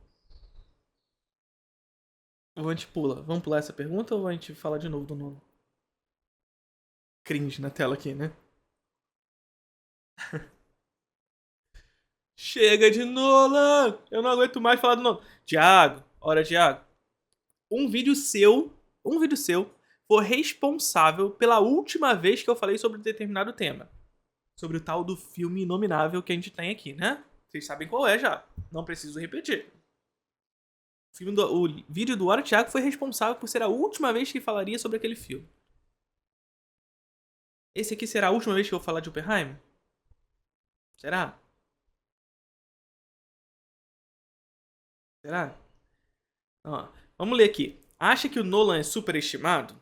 Ou a gente pula? Vamos pular essa pergunta ou a gente fala de novo do Nolan? Cringe na tela aqui, né? Chega de Nolan! Eu não aguento mais falar do Nolan. Thiago, Thiago. Um vídeo seu foi responsável pela última vez que eu falei sobre determinado tema. Sobre o tal do filme inominável que a gente tem aqui, né? Vocês sabem qual é já. Não preciso repetir. O vídeo do Thiago foi responsável por ser a última vez que falaria sobre aquele filme. Esse aqui será a última vez que eu vou falar de Oppenheimer? Será? Será? Ó, vamos ler aqui. Acha que o Nolan é superestimado?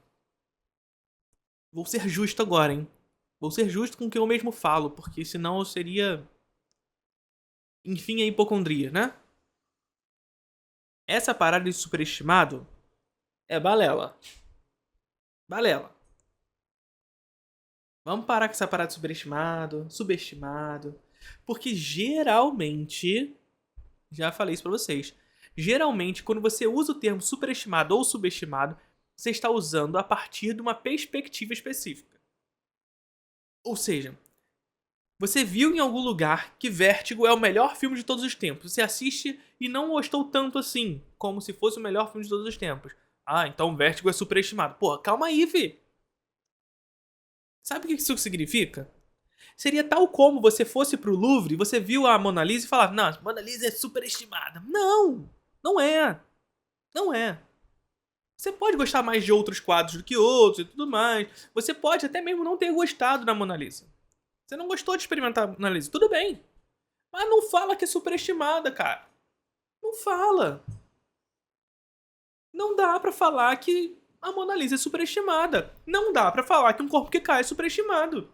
Vou ser justo agora, hein? Vou ser justo com o que eu mesmo falo, porque senão eu seria... Enfim, a hipocondria, né? Essa parada de superestimado é balela. Balela. Vamos parar com essa parada de subestimado. Porque geralmente... Já falei isso pra vocês. Geralmente, quando você usa o termo superestimado ou subestimado, você está usando a partir de uma perspectiva específica. Ou seja, você viu em algum lugar que Vértigo é o melhor filme de todos os tempos. Você assiste e não gostou tanto assim, como se fosse o melhor filme de todos os tempos. Ah, então Vértigo é superestimado. Pô, calma aí, fi. Sabe o que isso significa? Seria tal como você fosse pro Louvre, você viu a Mona Lisa e falava, não, a Mona Lisa é superestimada. Não, não é. Não é. Você pode gostar mais de outros quadros do que outros e tudo mais. Você pode até mesmo não ter gostado da Mona Lisa. Você não gostou de experimentar a Mona Lisa, tudo bem. Mas não fala que é superestimada, cara. Não fala. Não dá pra falar que a Mona Lisa é superestimada. Não dá pra falar que um corpo que cai é superestimado.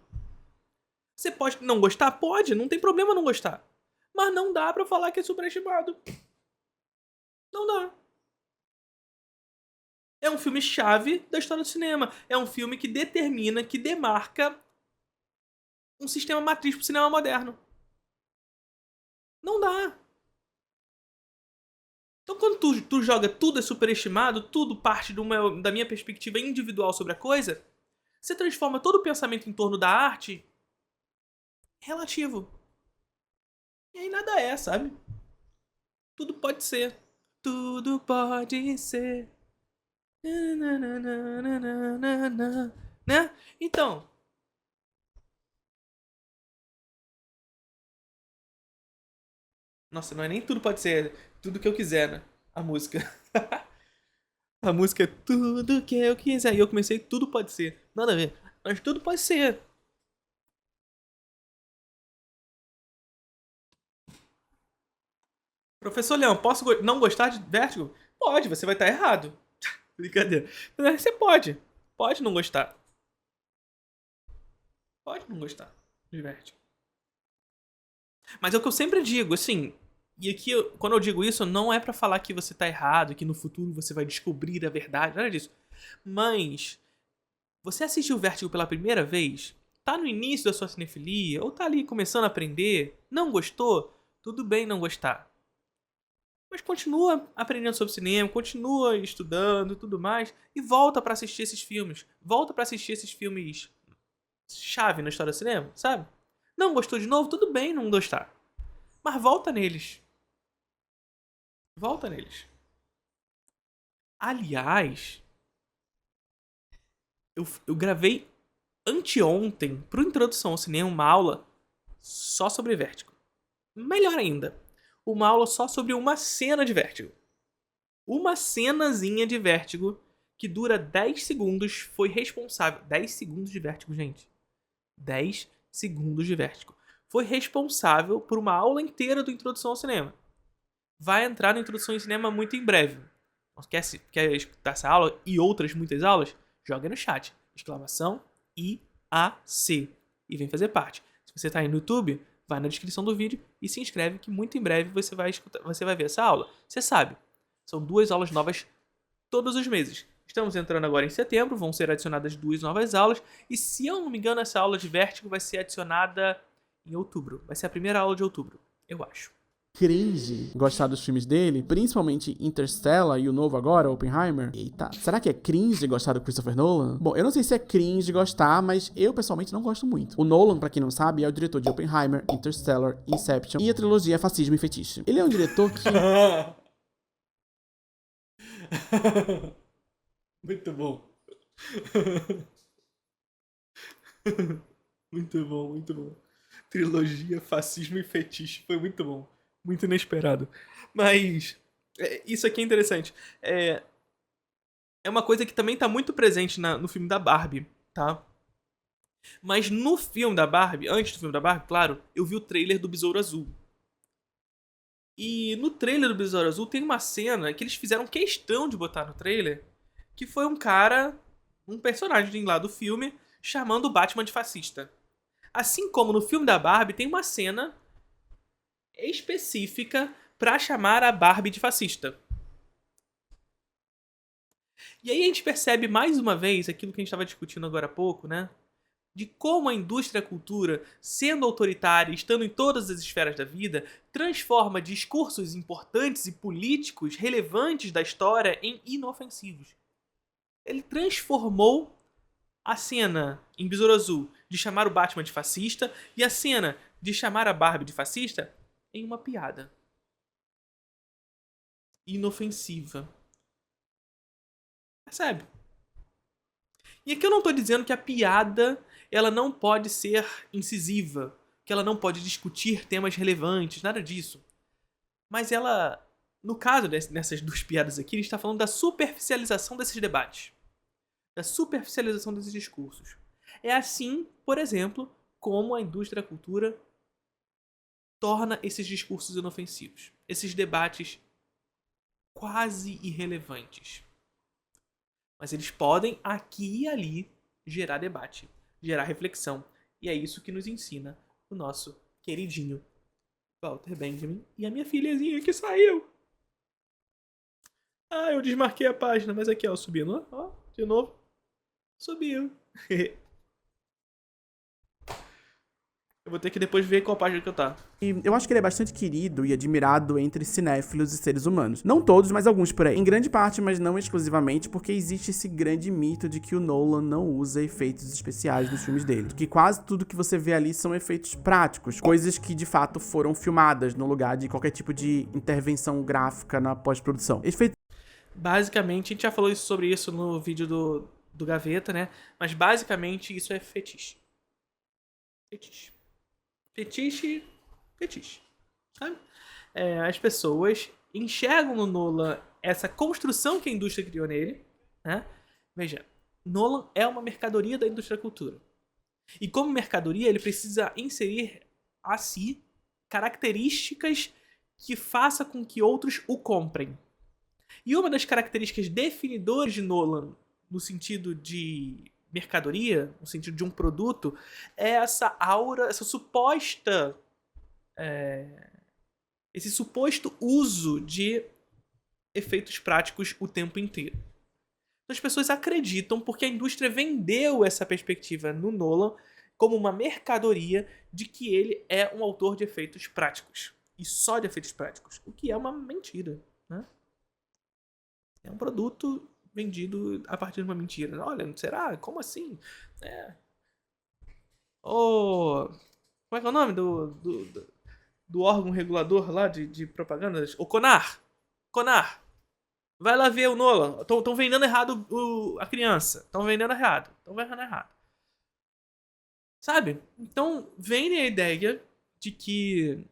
Você pode não gostar? Pode, não tem problema não gostar. Mas não dá pra falar que é superestimado. Não dá. É um filme chave da história do cinema. É um filme que determina, que demarca um sistema matriz pro cinema moderno. Não dá. Então quando tu joga tudo é superestimado, tudo parte da minha perspectiva individual sobre a coisa, você transforma todo o pensamento em torno da arte relativo. E aí nada é, sabe? Tudo pode ser. Tudo pode ser. Né? Então. Nossa, não é nem tudo pode ser. Tudo que eu quiser, né? A música. A música é tudo que eu quiser. E eu comecei tudo pode ser. Nada a ver. Mas tudo pode ser. Professor Leão, posso não gostar de Vértigo? Pode, você vai estar errado. Brincadeira. Você pode. Pode não gostar. Pode não gostar de Vértigo. Mas é o que eu sempre digo, assim... E aqui, quando eu digo isso, não é pra falar que você tá errado, que no futuro você vai descobrir a verdade, nada disso. Mas... Você assistiu Vértigo pela primeira vez? Tá no início da sua cinefilia? Ou tá ali começando a aprender? Não gostou? Tudo bem não gostar. Mas continua aprendendo sobre cinema, continua estudando e tudo mais. E volta pra assistir esses filmes. Volta pra assistir esses filmes chave na história do cinema, sabe? Não gostou de novo? Tudo bem não gostar. Mas volta neles. Volta neles. Aliás, eu gravei anteontem, pro Introdução ao Cinema, uma aula só sobre Vértigo. Melhor ainda, uma aula só sobre uma cena de Vértigo. Uma cenazinha de Vértigo que dura 10 segundos foi responsável... 10 segundos de Vértigo, gente. 10 segundos de Vértigo. Foi responsável por uma aula inteira do Introdução ao Cinema. Vai entrar no Introdução ao Cinema muito em breve. Quer escutar essa aula e outras muitas aulas? Joga no chat. Exclamação IAC. E vem fazer parte. Se você está aí no YouTube, vai na descrição do vídeo e se inscreve que muito em breve você vai ver essa aula. Você sabe, são 2 aulas novas todos os meses. Estamos entrando agora em setembro, vão ser adicionadas 2 novas aulas. E se eu não me engano, essa aula de Vértigo vai ser adicionada em outubro. Vai ser a primeira aula de outubro, eu acho. Cringe gostar dos filmes dele, principalmente Interstellar e o novo agora, Oppenheimer. Eita, será que é cringe gostar do Christopher Nolan? Bom, eu não sei se é cringe gostar, mas eu pessoalmente não gosto muito. O Nolan, pra quem não sabe, é o diretor de Oppenheimer, Interstellar, Inception e a trilogia Fascismo e Fetiche. Ele é um diretor que... Muito bom. Muito bom, muito bom. Trilogia Fascismo e Fetiche. Foi muito bom. Muito inesperado. Mas isso aqui é interessante. É uma coisa que também tá muito presente no filme da Barbie, tá? Mas no filme da Barbie, antes do filme da Barbie, claro, eu vi o trailer do Besouro Azul. E no trailer do Besouro Azul tem uma cena que eles fizeram questão de botar no trailer, que foi um cara, um personagem lá do filme, chamando o Batman de fascista. Assim como no filme da Barbie tem uma cena específica pra chamar a Barbie de fascista. E aí a gente percebe mais uma vez aquilo que a gente estava discutindo agora há pouco, né? De como a indústria da cultura, sendo autoritária e estando em todas as esferas da vida, transforma discursos importantes e políticos relevantes da história em inofensivos. Ele transformou a cena em Besouro Azul de chamar o Batman de fascista e a cena de chamar a Barbie de fascista em uma piada inofensiva. Percebe? E aqui eu não tô dizendo que a piada ela não pode ser incisiva, que ela não pode discutir temas relevantes, nada disso. Mas ela, no caso dessas 2 piadas aqui, ele está falando da superficialização desses debates, da superficialização desses discursos. É assim, por exemplo, como a indústria da cultura torna esses discursos inofensivos, esses debates quase irrelevantes. Mas eles podem, aqui e ali, gerar debate, gerar reflexão. E é isso que nos ensina o nosso queridinho Walter Benjamin e a minha filhazinha que saiu. Ah, eu desmarquei a página, mas aqui, ó, subindo, ó, de novo. Subiu. Eu vou ter que depois ver qual página que eu tá. E eu acho que ele é bastante querido e admirado entre cinéfilos e seres humanos. Não todos, mas alguns por aí. Em grande parte, mas não exclusivamente, porque existe esse grande mito de que o Nolan não usa efeitos especiais nos filmes dele. Que quase tudo que você vê ali são efeitos práticos. Coisas que, de fato, foram filmadas no lugar de qualquer tipo de intervenção gráfica na pós-produção. Basicamente, a gente já falou sobre isso no vídeo do Gaveta, né? Mas basicamente isso é fetiche. Fetiche. Fetiche, fetiche, sabe? As pessoas enxergam no Nolan essa construção que a indústria criou nele, né? Veja, Nolan é uma mercadoria da indústria da cultura. E como mercadoria, ele precisa inserir a si características que faça com que outros o comprem. E uma das características definidoras de Nolan, no sentido de mercadoria, no sentido de um produto, é essa aura, essa suposta esse suposto uso de efeitos práticos o tempo inteiro. Então as pessoas acreditam, porque a indústria vendeu essa perspectiva no Nolan como uma mercadoria de que ele é um autor de efeitos práticos. E só de efeitos práticos. O que é uma mentira, né? É um produto vendido a partir de uma mentira. Olha, será? Como assim? Como é que é o nome do órgão regulador lá de propagandas? O CONAR. CONAR. Vai lá ver o Nolan. Estão vendendo errado a criança. Estão vendendo errado. Sabe? Então, vendem a ideia de que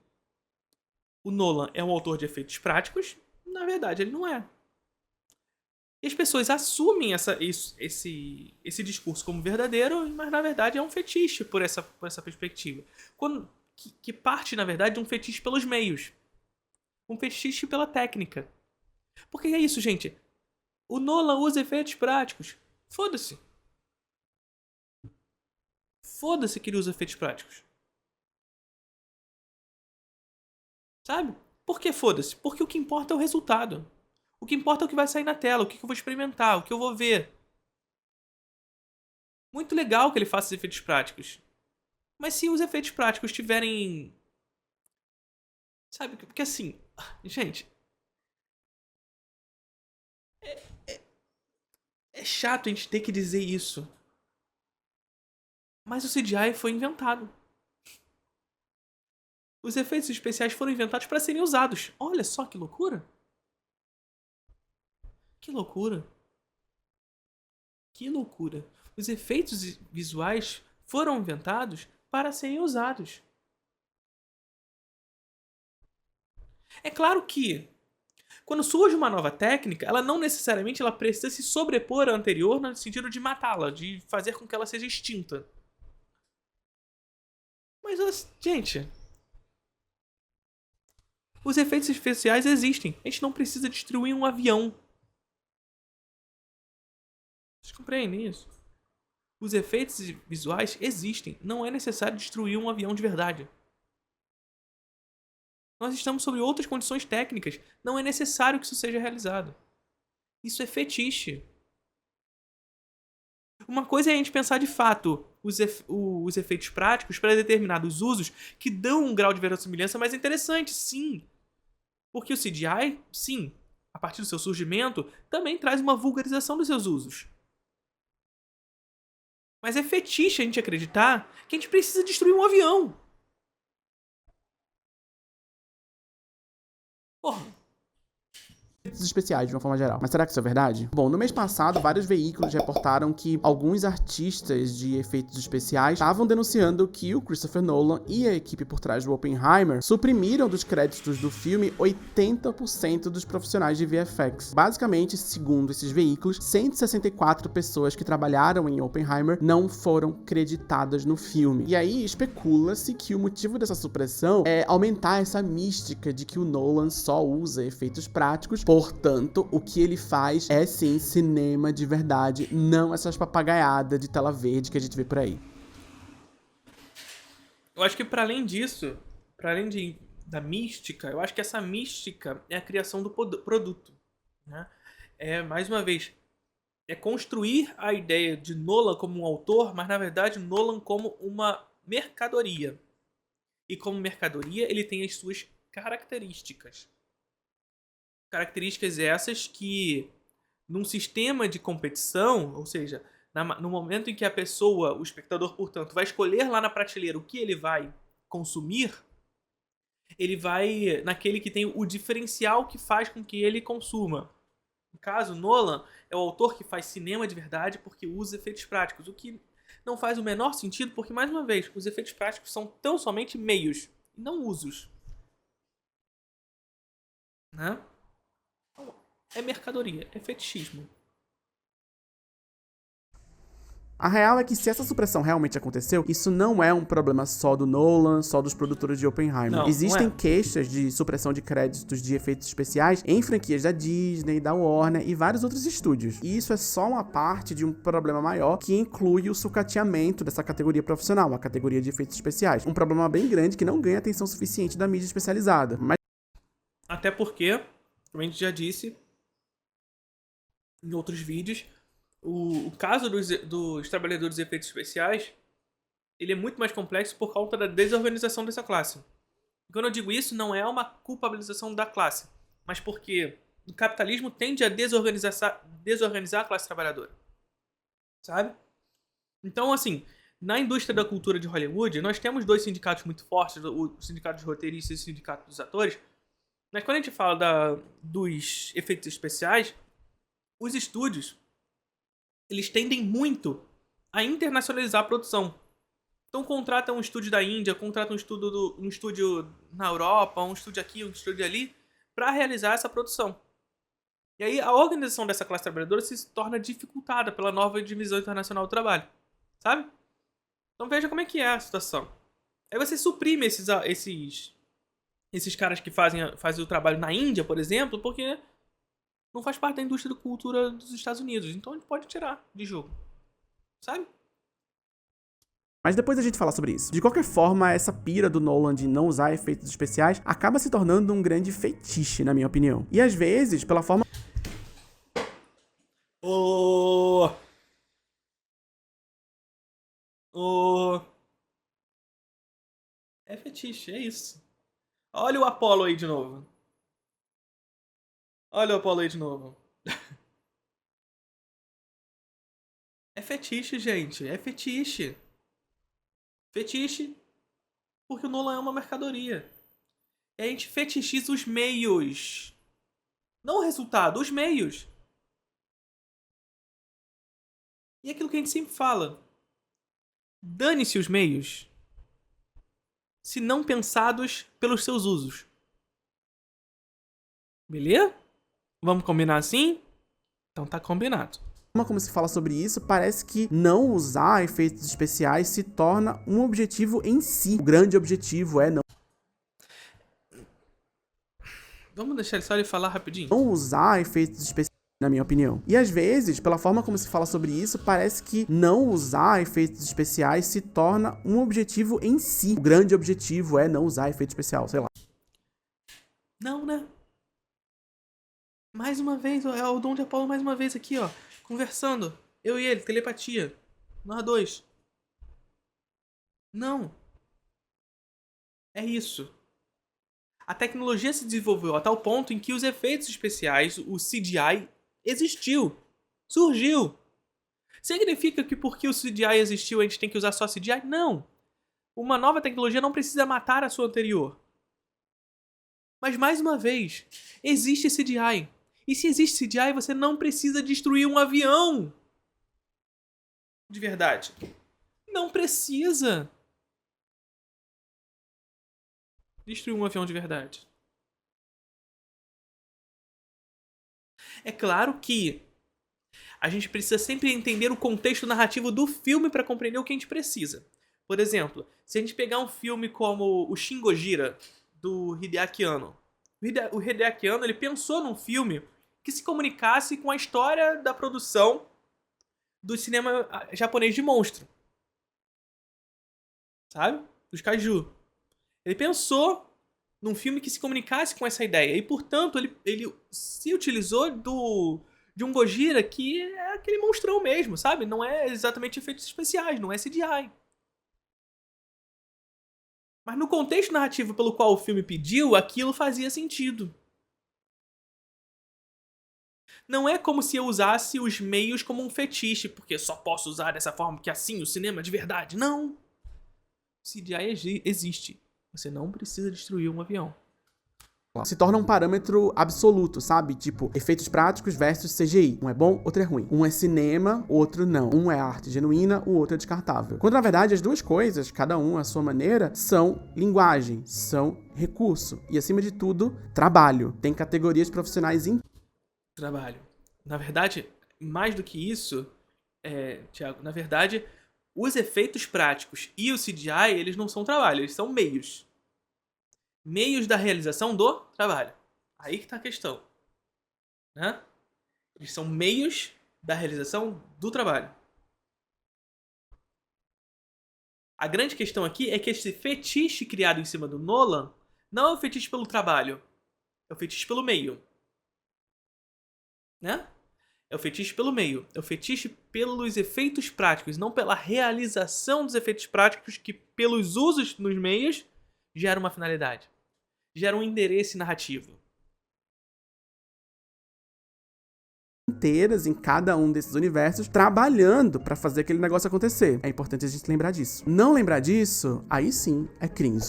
o Nolan é um autor de efeitos práticos. Na verdade, ele não é. E as pessoas assumem esse discurso como verdadeiro, mas na verdade é um fetiche por essa perspectiva. Que parte, na verdade, de um fetiche pelos meios. Um fetiche pela técnica. Porque é isso, gente. O Nolan usa efeitos práticos. Foda-se. Foda-se que ele usa efeitos práticos. Sabe? Por que foda-se? Porque o que importa é o resultado. O que importa é o que vai sair na tela, o que eu vou experimentar, o que eu vou ver. Muito legal que ele faça os efeitos práticos. Mas se os efeitos práticos tiverem... Sabe, porque assim... Gente... É chato a gente ter que dizer isso. Mas o CGI foi inventado. Os efeitos especiais foram inventados para serem usados. Olha só que loucura. Que loucura. Que loucura. Os efeitos visuais foram inventados para serem usados. É claro que, quando surge uma nova técnica, ela não necessariamente ela precisa se sobrepor à anterior no sentido de matá-la, de fazer com que ela seja extinta. Mas, gente... Os efeitos especiais existem. A gente não precisa destruir um avião. Vocês compreendem isso? Os efeitos visuais existem. Não é necessário destruir um avião de verdade. Nós estamos sob outras condições técnicas. Não é necessário que isso seja realizado. Isso é fetiche. Uma coisa é a gente pensar de fato os efeitos práticos para determinados usos que dão um grau de verossimilhança mais interessante, sim. Porque o CGI, sim, a partir do seu surgimento, também traz uma vulgarização dos seus usos. Mas é fetiche a gente acreditar que a gente precisa destruir um avião. Porra. Efeitos especiais, de uma forma geral. Mas será que isso é verdade? Bom, no mês passado, vários veículos reportaram que alguns artistas de efeitos especiais estavam denunciando que o Christopher Nolan e a equipe por trás do Oppenheimer suprimiram dos créditos do filme 80% dos profissionais de VFX. Basicamente, segundo esses veículos, 164 pessoas que trabalharam em Oppenheimer não foram creditadas no filme. E aí, especula-se que o motivo dessa supressão é aumentar essa mística de que o Nolan só usa efeitos práticos. Portanto, o que ele faz é sim cinema de verdade, não essas papagaiadas de tela verde que a gente vê por aí. Eu acho que para além disso, para além da mística, eu acho que essa mística é a criação do produto, né? Mais uma vez, é construir a ideia de Nolan como um autor, mas na verdade Nolan como uma mercadoria. E como mercadoria, ele tem as suas características. Características essas que, num sistema de competição, ou seja, no momento em que a pessoa, o espectador, portanto, vai escolher lá na prateleira o que ele vai consumir, ele vai naquele que tem o diferencial que faz com que ele consuma. No caso, Nolan é o autor que faz cinema de verdade porque usa efeitos práticos, o que não faz o menor sentido porque, mais uma vez, os efeitos práticos são tão somente meios, e não usos. Né? É mercadoria, é fetichismo. A real é que se essa supressão realmente aconteceu, isso não é um problema só do Nolan, só dos produtores de Oppenheimer. Não, Existem não é. queixas de supressão de créditos de efeitos especiais em franquias da Disney, da Warner e vários outros estúdios. E isso é só uma parte de um problema maior que inclui o sucateamento dessa categoria profissional, a categoria de efeitos especiais. Um problema bem grande que não ganha atenção suficiente da mídia especializada. Mas... Até porque, como a gente já disse em outros vídeos, o caso dos trabalhadores de efeitos especiais, ele é muito mais complexo por conta da desorganização dessa classe. E quando eu digo isso, não é uma culpabilização da classe, mas porque o capitalismo tende a desorganizar a classe trabalhadora. Sabe? Então, assim, na indústria da cultura de Hollywood, nós temos dois sindicatos muito fortes, o sindicato dos roteiristas e o sindicato dos atores. Mas quando a gente fala dos efeitos especiais, os estúdios, eles tendem muito a internacionalizar a produção. Então contrata um estúdio da Índia, contrata um estúdio na Europa, um estúdio aqui, um estúdio ali, para realizar essa produção. E aí a organização dessa classe trabalhadora se torna dificultada pela nova divisão internacional do trabalho. Sabe? Então veja como é que é a situação. Aí você suprime esses caras que fazem o trabalho na Índia, por exemplo, porque não faz parte da indústria da cultura dos Estados Unidos. Então a gente pode tirar de jogo. Sabe? Mas depois a gente fala sobre isso. De qualquer forma, essa pira do Nolan de não usar efeitos especiais acaba se tornando um grande fetiche, na minha opinião. E às vezes, pela forma... fetiche, é isso. Olha o Apollo aí de novo. Olha o Apollo aí de novo. É fetiche, gente. É fetiche. Fetiche porque o Nolan é uma mercadoria. E a gente fetichiza os meios. Não o resultado, os meios. E é aquilo que a gente sempre fala. Dane-se os meios. Se não pensados pelos seus usos. Beleza? Vamos combinar assim? Então tá combinado. Como se fala sobre isso, parece que não usar efeitos especiais se torna um objetivo em si. O grande objetivo é não Vamos deixar só ele falar rapidinho? usar efeitos especiais, na minha opinião. E às vezes, pela forma como se fala sobre isso, parece que não usar efeitos especiais se torna um objetivo em si. O grande objetivo é não usar efeito especial, sei lá. Não, né? Mais uma vez, é o Dom de Apollo mais uma vez aqui, ó. Conversando. Eu e ele, telepatia. Nós dois. Não. É isso. A tecnologia se desenvolveu a tal ponto em que os efeitos especiais, o CGI, existiu. Surgiu. Significa que porque o CGI existiu a gente tem que usar só CGI? Não. Uma nova tecnologia não precisa matar a sua anterior. Mas mais uma vez, existe CGI. E se existe CGI, você não precisa destruir um avião. De verdade. Não precisa destruir um avião de verdade. É claro que a gente precisa sempre entender o contexto narrativo do filme para compreender o que a gente precisa. Por exemplo, se a gente pegar um filme como o Shin Gojira, do Hideaki Anno. O Hideaki Anno, ele pensou num filme que se comunicasse com a história da produção do cinema japonês de monstro. Sabe? Dos kaiju. Ele pensou num filme que se comunicasse com essa ideia. E, portanto, ele se utilizou de um Gojira que é aquele monstrão mesmo, sabe? Não é exatamente efeitos especiais, não é CGI. Mas no contexto narrativo pelo qual o filme pediu, aquilo fazia sentido. Não é como se eu usasse os meios como um fetiche, porque só posso usar dessa forma, porque assim o cinema é de verdade. Não. O CGI existe. Você não precisa destruir um avião. Se torna um parâmetro absoluto, sabe? Tipo, efeitos práticos versus CGI. Um é bom, outro é ruim. Um é cinema, outro não. Um é arte genuína, o outro é descartável. Quando, na verdade, as duas coisas, cada um à sua maneira, são linguagem, são recurso. E, acima de tudo, trabalho. Tem categorias profissionais Trabalho. Na verdade, mais do que isso, Thiago, na verdade, os efeitos práticos e o CGI, eles não são trabalho, eles são meios. Meios da realização do trabalho. Aí que tá a questão. Né? Eles são meios da realização do trabalho. A grande questão aqui é que esse fetiche criado em cima do Nolan não é o fetiche pelo trabalho, é o fetiche pelo meio. Né? É o fetiche pelo meio. É o fetiche pelos efeitos práticos, não pela realização dos efeitos práticos que, pelos usos nos meios, gera uma finalidade. Gera um endereço narrativo. Inteiras em cada um desses universos, trabalhando pra fazer aquele negócio acontecer. É importante a gente lembrar disso. Não lembrar disso, aí sim é cringe.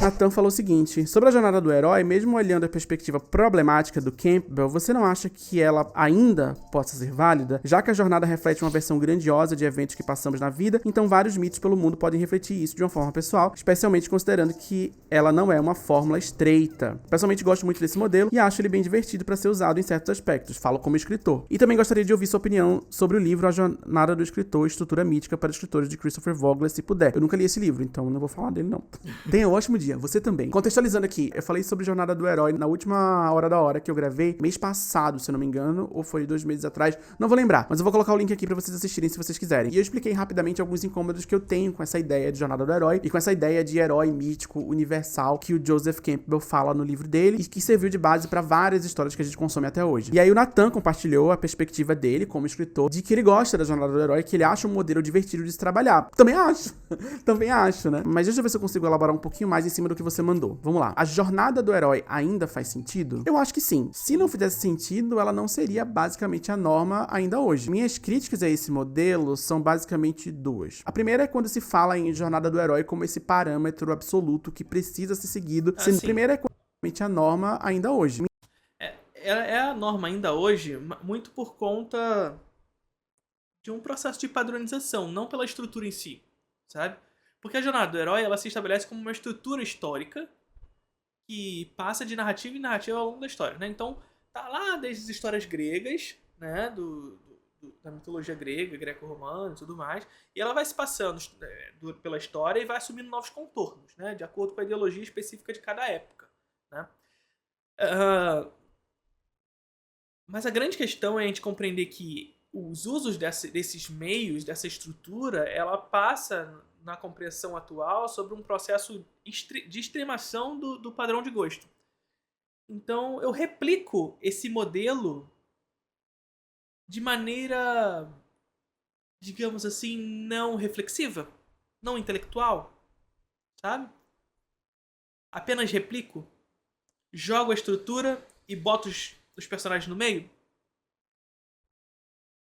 Nathan falou o seguinte: sobre a jornada do herói, mesmo olhando a perspectiva problemática do Campbell, você não acha que ela ainda possa ser válida? Já que a jornada reflete uma versão grandiosa de eventos que passamos na vida, então vários mitos pelo mundo podem refletir isso de uma forma pessoal, especialmente considerando que ela não é uma fórmula estreita. Pessoalmente gosto muito desse modelo e acho ele bem divertido para ser usado em certos aspectos, falo como escritor. E também gostaria de ouvir sua opinião sobre o livro A Jornada do Escritor, Estrutura Mítica para Escritores de Christopher Vogler, se puder. Eu nunca li esse livro, então não vou falar dele não. Tem Tenha um ótimo dia, você também. Contextualizando aqui, eu falei sobre Jornada do Herói na última Hora da Hora que eu gravei, mês passado, se eu não me engano, ou foi 2 meses atrás, não vou lembrar, mas eu vou colocar o link aqui pra vocês assistirem se vocês quiserem. E eu expliquei rapidamente alguns incômodos que eu tenho com essa ideia de Jornada do Herói e com essa ideia de herói mítico, universal, que o Joseph Campbell fala no livro dele e que serviu de base pra várias histórias que a gente consome até hoje. E aí o Nathan compartilhou a perspectiva dele como escritor de que ele gosta da Jornada do Herói, que ele acha um modelo divertido de se trabalhar. Também acho, né? Mas deixa eu ver se eu consigo elaborar um pouquinho mais em cima do que você mandou. Vamos lá. A Jornada do Herói ainda faz sentido? Eu acho que sim. Se não fizesse sentido, ela não seria basicamente a norma ainda hoje. Minhas críticas a esse modelo são basicamente duas. A primeira é quando se fala em Jornada do Herói como esse parâmetro absoluto que precisa ser seguido. A primeira é basicamente a norma ainda hoje. É a norma ainda hoje, muito por conta de um processo de padronização, não pela estrutura em si, sabe? Porque a Jornada do Herói, ela se estabelece como uma estrutura histórica que passa de narrativa em narrativa ao longo da história, né? Então, tá lá desde as histórias gregas, né? Da mitologia grega, greco-romana e tudo mais, e ela vai se passando pela história e vai assumindo novos contornos, né? De acordo com a ideologia específica de cada época, né? Mas a grande questão é a gente compreender que os usos desses meios, dessa estrutura, ela passa na compreensão atual sobre um processo de extremação do padrão de gosto. Então eu replico esse modelo de maneira, digamos assim, não reflexiva, não intelectual, sabe? Apenas replico, jogo a estrutura e boto os personagens no meio.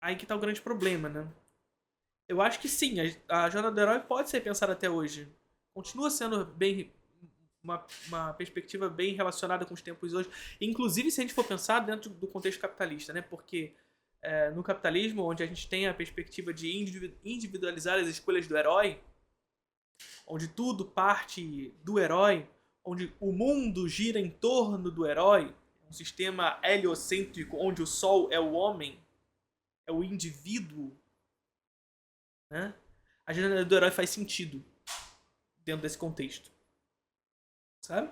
Aí que tá o grande problema, né? Eu acho que sim, a Jornada do Herói pode ser pensada até hoje. Continua sendo uma perspectiva bem relacionada com os tempos hoje. Inclusive, se a gente for pensar dentro do contexto capitalista, né? Porque no capitalismo, onde a gente tem a perspectiva de individualizar as escolhas do herói, onde tudo parte do herói, onde o mundo gira em torno do herói, um sistema heliocêntrico onde o sol é o homem, é o indivíduo, né? A Jornada do Herói faz sentido dentro desse contexto, sabe?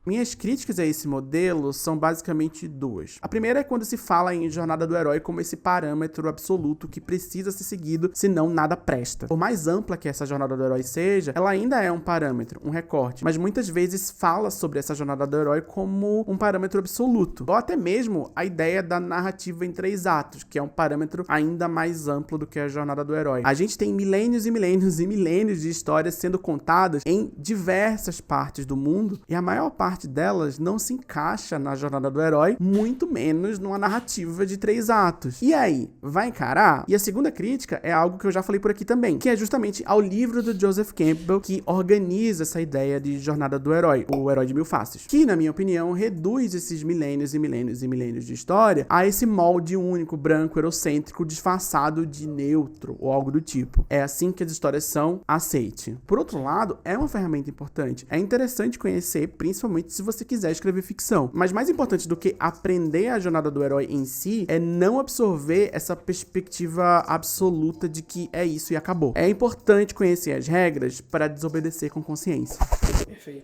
Minhas críticas a esse modelo são basicamente duas. A primeira é quando se fala em Jornada do Herói como esse parâmetro absoluto que precisa ser seguido, senão nada presta. Por mais ampla que essa Jornada do Herói seja, ela ainda é um parâmetro, um recorte, mas muitas vezes fala sobre essa Jornada do Herói como um parâmetro absoluto, ou até mesmo a ideia da narrativa em 3 atos, que é um parâmetro ainda mais amplo do que a Jornada do Herói. A gente tem milênios e milênios e milênios de histórias sendo contadas em diversas partes do mundo, e a maior parte delas não se encaixa na Jornada do Herói, muito menos numa narrativa de 3 atos. E aí, vai encarar? E a segunda crítica é algo que eu já falei por aqui também, que é justamente ao livro do Joseph Campbell, que organiza essa ideia de Jornada do Herói, o Herói de Mil Faces, que, na minha opinião, reduz esses milênios e milênios e milênios de história a esse molde único, branco, eurocêntrico, disfarçado de neutro, ou algo do tipo. É assim que as histórias são, aceite. Por outro lado, é uma ferramenta importante. É interessante conhecer, principalmente se você quiser escrever ficção. Mas mais importante do que aprender a Jornada do Herói em si, é não absorver essa perspectiva absoluta de que é isso e acabou. É importante conhecer as regras para desobedecer com consciência. Perfeito.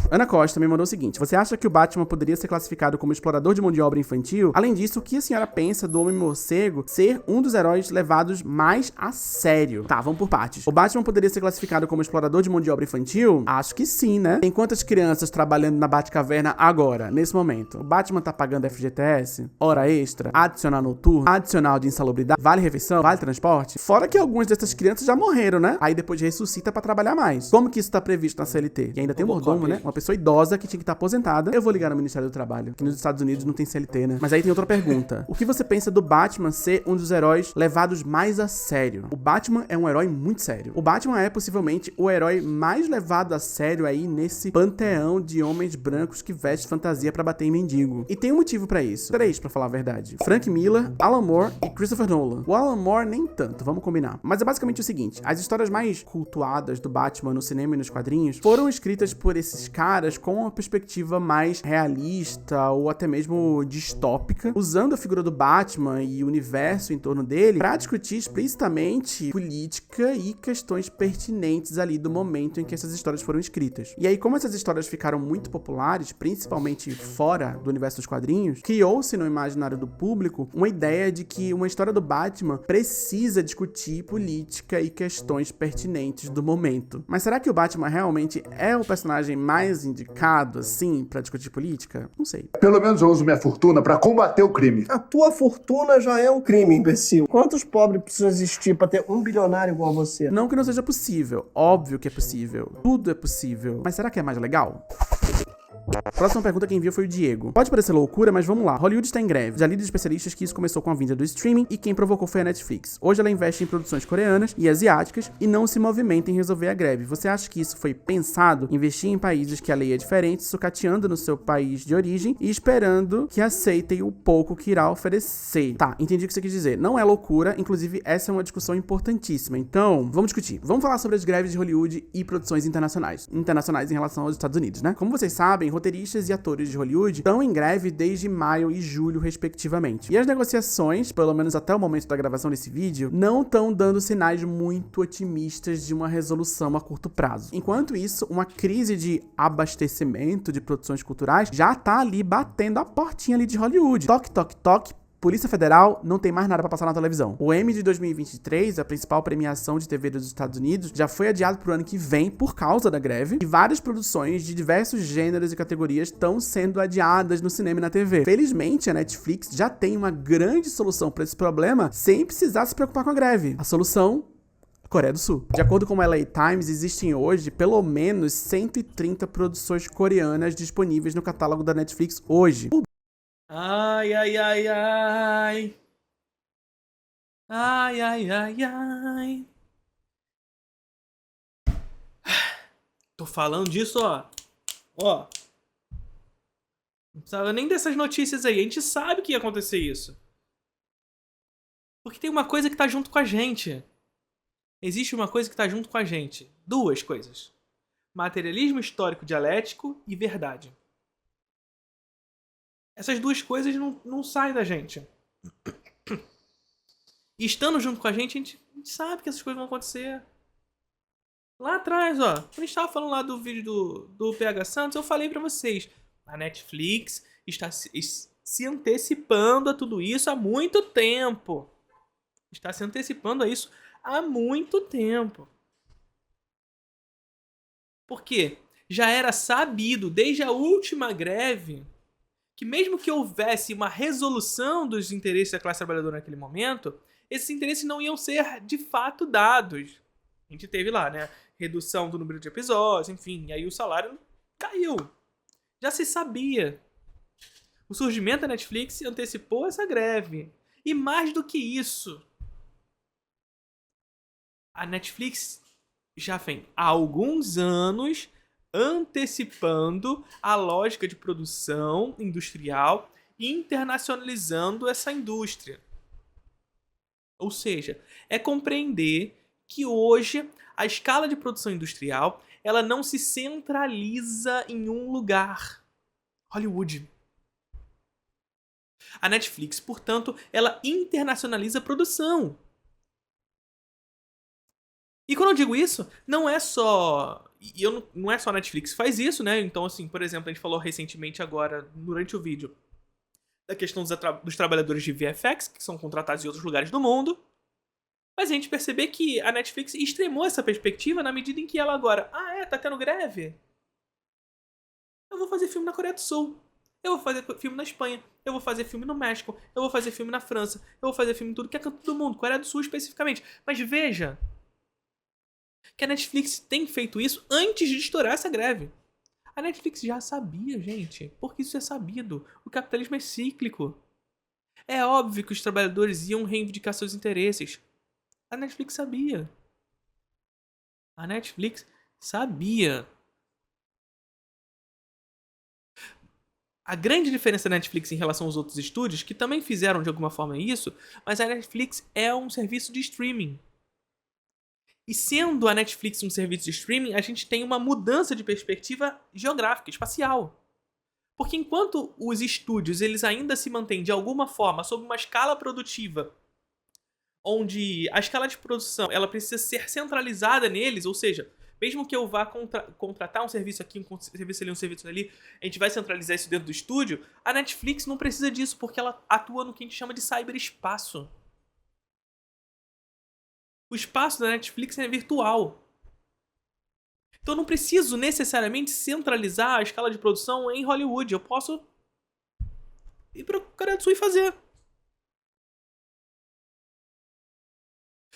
Ana Costa me mandou o seguinte: você acha que o Batman poderia ser classificado como explorador de mão de obra infantil? Além disso, o que a senhora pensa do Homem-Morcego ser um dos heróis levados mais a sério? Tá, vamos por partes. O Batman poderia ser classificado como explorador de mão de obra infantil? Acho que sim, né? Tem quantas crianças trabalhando na Batcaverna agora, nesse momento? O Batman tá pagando FGTS? Hora extra? Adicional noturno? Adicional de insalubridade? Vale refeição? Vale transporte? Fora que algumas dessas crianças já morreram, né? Aí depois ressuscita pra trabalhar mais. Como que isso tá previsto na CLT? E ainda tem um mordomo, né? Uma pessoa idosa que tinha que estar aposentada. Eu vou ligar no Ministério do Trabalho, que nos Estados Unidos não tem CLT, né? Mas aí tem outra pergunta. O que você pensa do Batman ser um dos heróis levados mais a sério? O Batman é um herói muito sério. O Batman é possivelmente o herói mais levado a sério aí nesse panteão de homens brancos que vestem fantasia pra bater em mendigo. E tem um motivo pra isso. 3, pra falar a verdade. Frank Miller, Alan Moore e Christopher Nolan. O Alan Moore nem tanto, vamos combinar. Mas é basicamente o seguinte, as histórias mais cultuadas do Batman no cinema e nos quadrinhos foram escritas por esses caras com uma perspectiva mais realista ou até mesmo distópica, usando a figura do Batman e o universo em torno dele para discutir explicitamente política e questões pertinentes ali do momento em que essas histórias foram escritas. E aí, como essas histórias ficaram muito populares, principalmente fora do universo dos quadrinhos, criou-se no imaginário do público uma ideia de que uma história do Batman precisa discutir política e questões pertinentes do momento. Mas será que o Batman realmente é o personagem mais indicado, assim, pra discutir política? Não sei. Pelo menos eu uso minha fortuna pra combater o crime. A tua fortuna já é um crime, imbecil. Quantos pobres precisam existir pra ter um bilionário igual a você? Não que não seja possível. Óbvio que é possível. Tudo é possível. Mas será que é mais legal? Próxima pergunta quem enviou foi o Diego. Pode parecer loucura, mas vamos lá. Hollywood está em greve. Já li de especialistas que isso começou com a vinda do streaming e quem provocou foi a Netflix. Hoje ela investe em produções coreanas e asiáticas e não se movimenta em resolver a greve. Você acha que isso foi pensado? Investir em países que a lei é diferente, sucateando no seu país de origem e esperando que aceitem o pouco que irá oferecer. Tá, entendi o que você quis dizer. Não é loucura, inclusive essa é uma discussão importantíssima. Então, vamos discutir. Vamos falar sobre as greves de Hollywood e produções internacionais. Internacionais em relação aos Estados Unidos, né? Como vocês sabem, roteiristas e atores de Hollywood estão em greve desde maio e julho, respectivamente. E as negociações, pelo menos até o momento da gravação desse vídeo, não estão dando sinais muito otimistas de uma resolução a curto prazo. Enquanto isso, uma crise de abastecimento de produções culturais já tá ali batendo a portinha ali de Hollywood. Toque, toque, toque. Polícia Federal não tem mais nada pra passar na televisão. O Emmy de 2023, a principal premiação de TV dos Estados Unidos, já foi adiado pro ano que vem por causa da greve, e várias produções de diversos gêneros e categorias estão sendo adiadas no cinema e na TV. Felizmente, a Netflix já tem uma grande solução pra esse problema sem precisar se preocupar com a greve. A solução: Coreia do Sul. De acordo com o LA Times, existem hoje pelo menos 130 produções coreanas disponíveis no catálogo da Netflix hoje. Ai, ai, ai, ai. Ai, ai, ai, ai. Tô falando disso, ó. Ó. Não precisava nem dessas notícias aí. A gente sabe que ia acontecer isso. Porque tem uma coisa que tá junto com a gente. Existe uma coisa que tá junto com a gente. Duas coisas. Materialismo histórico dialético e verdade. Essas duas coisas não saem da gente. E estando junto com a gente sabe que essas coisas vão acontecer. Lá atrás, ó, quando a gente tava falando lá do vídeo do PH Santos, eu falei pra vocês, a Netflix está se antecipando a tudo isso há muito tempo. Está se antecipando a isso há muito tempo. Por quê? Já era sabido desde a última greve que mesmo que houvesse uma resolução dos interesses da classe trabalhadora naquele momento, esses interesses não iam ser de fato dados. A gente teve lá, né, redução do número de episódios, enfim, e aí o salário caiu. Já se sabia. O surgimento da Netflix antecipou essa greve. E mais do que isso, a Netflix já vem há alguns anos antecipando a lógica de produção industrial e internacionalizando essa indústria. Ou seja, é compreender que hoje a escala de produção industrial ela não se centraliza em um lugar. Hollywood. A Netflix, portanto, ela internacionaliza a produção. E quando eu digo isso, não é só... não é só a Netflix que faz isso, né? Então, assim, por exemplo, a gente falou recentemente agora, durante o vídeo, da questão dos trabalhadores de VFX, que são contratados em outros lugares do mundo. Mas a gente percebe que a Netflix extremou essa perspectiva na medida em que ela agora... tá tendo greve? Eu vou fazer filme na Coreia do Sul. Eu vou fazer filme na Espanha. Eu vou fazer filme no México. Eu vou fazer filme na França. Eu vou fazer filme em tudo que é canto do mundo. Coreia do Sul especificamente. Mas veja que a Netflix tem feito isso antes de estourar essa greve. A Netflix já sabia, gente, porque isso é sabido. O capitalismo é cíclico. É óbvio que os trabalhadores iam reivindicar seus interesses. A Netflix sabia. A Netflix sabia. A grande diferença da Netflix em relação aos outros estúdios, que também fizeram de alguma forma isso, mas a Netflix é um serviço de streaming. E sendo a Netflix um serviço de streaming, a gente tem uma mudança de perspectiva geográfica, espacial. Porque enquanto os estúdios eles ainda se mantêm de alguma forma sob uma escala produtiva, onde a escala de produção ela precisa ser centralizada neles, ou seja, mesmo que eu vá contratar um serviço aqui, um serviço ali, um serviço ali, a gente vai centralizar isso dentro do estúdio, a Netflix não precisa disso, porque ela atua no que a gente chama de cyberespaço. O espaço da Netflix é virtual. Então eu não preciso necessariamente centralizar a escala de produção em Hollywood. Eu posso ir para a Coreia do Sul e fazer.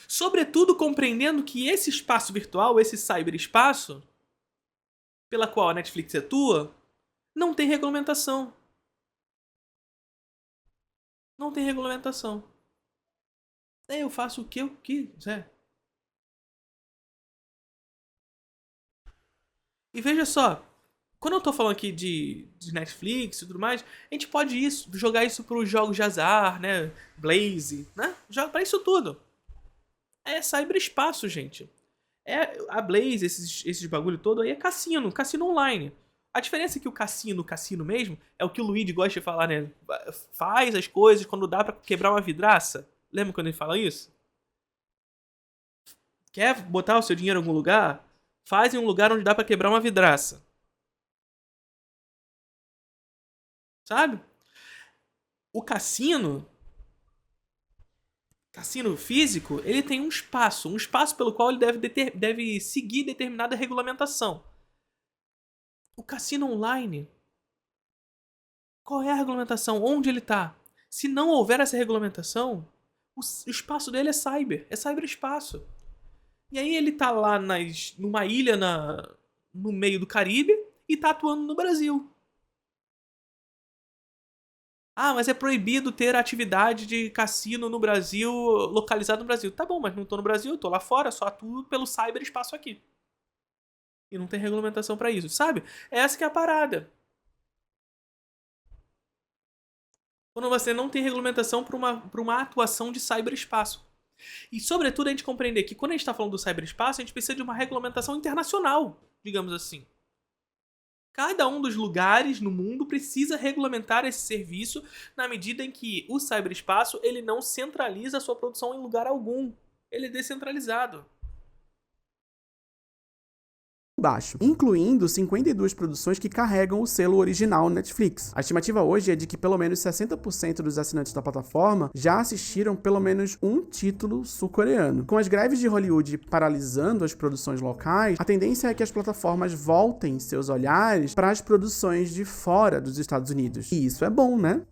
Sobretudo compreendendo que esse espaço virtual, esse cyberespaço, pela qual a Netflix atua, não tem regulamentação. Não tem regulamentação. Daí eu faço o que eu quiser. E veja só, quando eu tô falando aqui de Netflix e tudo mais, a gente pode jogar isso para os jogos de azar, né? Blaze, né? Joga para isso tudo. É cyberespaço, gente. A Blaze, esses bagulho todo aí é cassino online. A diferença é que o cassino mesmo, é o que o Luigi gosta de falar, né? Faz as coisas quando dá pra quebrar uma vidraça. Lembra quando ele fala isso? Quer botar o seu dinheiro em algum lugar? Faz em um lugar onde dá pra quebrar uma vidraça. Sabe? O cassino físico, ele tem um espaço pelo qual ele deve seguir determinada regulamentação. O cassino online, qual é a regulamentação? Onde ele está? Se não houver essa regulamentação, o espaço dele é cyberespaço. E aí ele tá lá numa ilha no meio do Caribe e tá atuando no Brasil. Ah, mas é proibido ter atividade de cassino no Brasil, localizado no Brasil. Tá bom, mas não tô no Brasil, eu tô lá fora, só atuo pelo cyberespaço aqui. E não tem regulamentação pra isso, sabe? Essa que é a parada. Quando você não tem regulamentação pra uma atuação de cyberespaço. E, sobretudo, a gente compreender que quando a gente tá falando do cyberespaço, a gente precisa de uma regulamentação internacional, digamos assim. Cada um dos lugares no mundo precisa regulamentar esse serviço na medida em que o cyberespaço ele não centraliza a sua produção em lugar algum. Ele é descentralizado. Baixo, incluindo 52 produções que carregam o selo original Netflix. A estimativa hoje é de que pelo menos 60% dos assinantes da plataforma já assistiram pelo menos um título sul-coreano. Com as greves de Hollywood paralisando as produções locais, a tendência é que as plataformas voltem seus olhares para as produções de fora dos Estados Unidos. E isso é bom, né?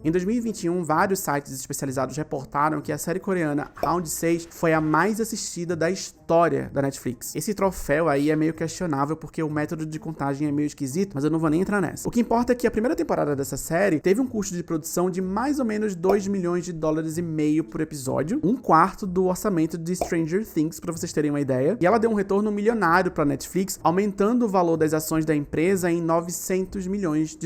Em 2021, vários sites especializados reportaram que a série coreana Round 6 foi a mais assistida da história da Netflix. Esse troféu aí é meio questionável porque o método de contagem é meio esquisito, mas eu não vou nem entrar nessa. O que importa é que a primeira temporada dessa série teve um custo de produção de mais ou menos $2,5 milhões por episódio, um quarto do orçamento de Stranger Things, pra vocês terem uma ideia, e ela deu um retorno milionário pra Netflix, aumentando o valor das ações da empresa em $900 milhões.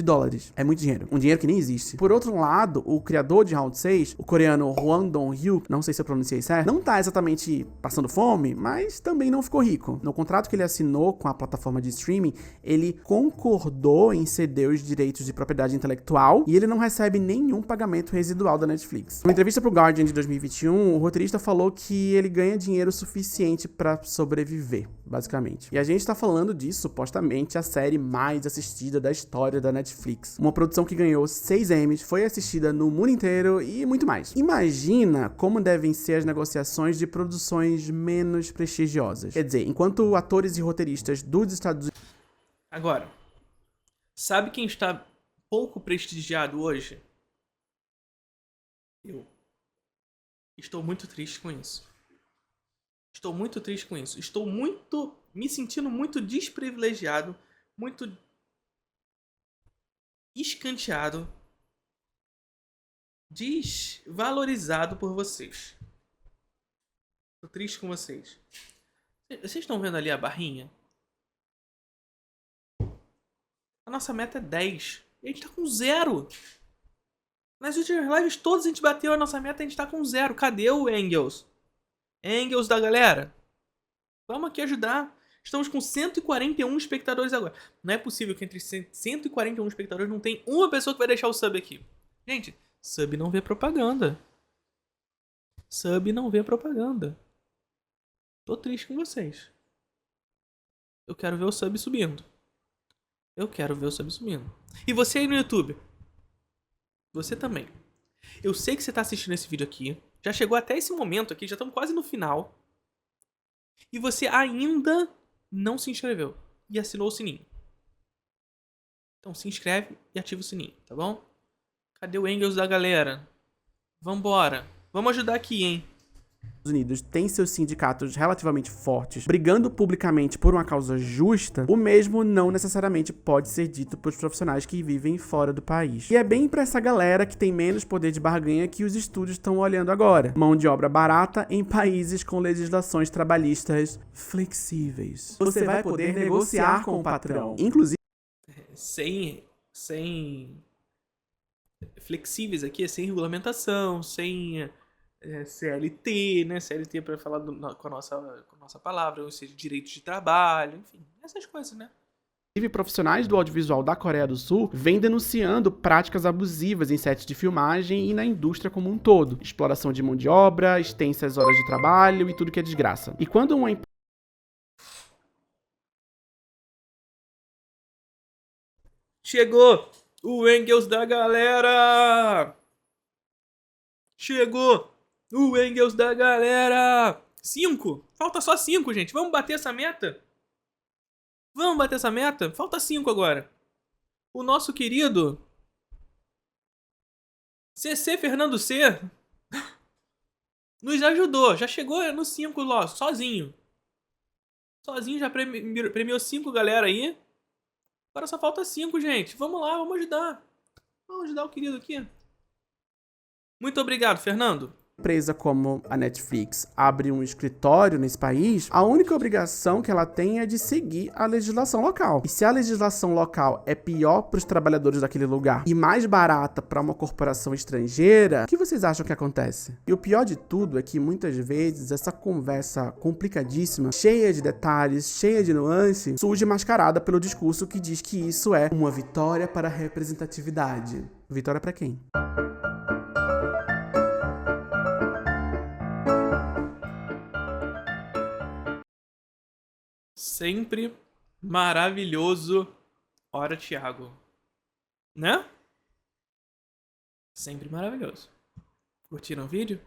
É muito dinheiro, um dinheiro que nem existe. Por outro lado, o criador de Round 6, o coreano Hwang Dong-hyuk, não sei se eu pronunciei certo, não tá exatamente passando fome, mas também não ficou rico. No contrato que ele assinou com a plataforma de streaming, ele concordou em ceder os direitos de propriedade intelectual e ele não recebe nenhum pagamento residual da Netflix. Numa entrevista pro Guardian de 2021, o roteirista falou que ele ganha dinheiro suficiente pra sobreviver, basicamente. E a gente tá falando de, supostamente, a série mais assistida da história da Netflix. Uma produção que ganhou 6 Emmys, foi assistida no mundo inteiro e muito mais. Imagina como devem ser as negociações de produções menos prestigiosas. Quer dizer, enquanto atores e roteiristas dos Estados Unidos... Agora, sabe quem está pouco prestigiado hoje? Eu. Estou muito triste com isso. Estou muito triste com isso. Estou me sentindo muito desprivilegiado, muito escanteado, desvalorizado por vocês. Tô triste com vocês. Vocês estão vendo ali a barrinha? A nossa meta é 10. E a gente tá com 0. Nas últimas lives todas a gente bateu a nossa meta, a gente tá com 0. Cadê o Engels? Engels da galera. Vamos aqui ajudar. Estamos com 141 espectadores agora. Não é possível que entre 141 espectadores não tem uma pessoa que vai deixar o sub aqui. Gente, sub não vê propaganda. Sub não vê propaganda. Tô triste com vocês. Eu quero ver o sub subindo. Eu quero ver o sub subindo. E você aí no YouTube? Você também. Eu sei que você tá assistindo esse vídeo aqui. Já chegou até esse momento aqui, já estamos quase no final. E você ainda não se inscreveu e assinou o sininho. Então se inscreve e ativa o sininho, tá bom? Cadê o Engels da galera? Vambora. Vamos ajudar aqui, hein? Estados Unidos tem seus sindicatos relativamente fortes, brigando publicamente por uma causa justa, o mesmo não necessariamente pode ser dito para os profissionais que vivem fora do país. E é bem para essa galera que tem menos poder de barganha que os estúdios estão olhando agora. Mão de obra barata em países com legislações trabalhistas flexíveis. Você vai poder negociar com o patrão, inclusive Sem flexíveis aqui, sem regulamentação, sem CLT, né? CLT para falar com a nossa palavra, ou seja, direitos de trabalho, enfim, essas coisas, né? profissionais do audiovisual da Coreia do Sul vêm denunciando práticas abusivas em sets de filmagem e na indústria como um todo. Exploração de mão de obra, extensas horas de trabalho e tudo que é desgraça. E quando uma Chegou o Engels da galera! Chegou o Engels da galera! 5! Falta só 5, gente. Vamos bater essa meta? Vamos bater essa meta? Falta 5 agora. O nosso querido CC Fernando C nos ajudou. Já chegou no 5 lá, sozinho. Sozinho já premiou 5 galera aí. Agora só falta 5, gente. Vamos lá, vamos ajudar. Vamos ajudar o querido aqui. Muito obrigado, Fernando. empresa como a Netflix abre um escritório nesse país, a única obrigação que ela tem é de seguir a legislação local. E se a legislação local é pior para os trabalhadores daquele lugar e mais barata para uma corporação estrangeira, o que vocês acham que acontece? E o pior de tudo é que muitas vezes essa conversa complicadíssima, cheia de detalhes, cheia de nuances, surge mascarada pelo discurso que diz que isso é uma vitória para a representatividade. Vitória para quem? Sempre maravilhoso. Ora, Thiago. Né? Sempre maravilhoso. Curtiram o vídeo?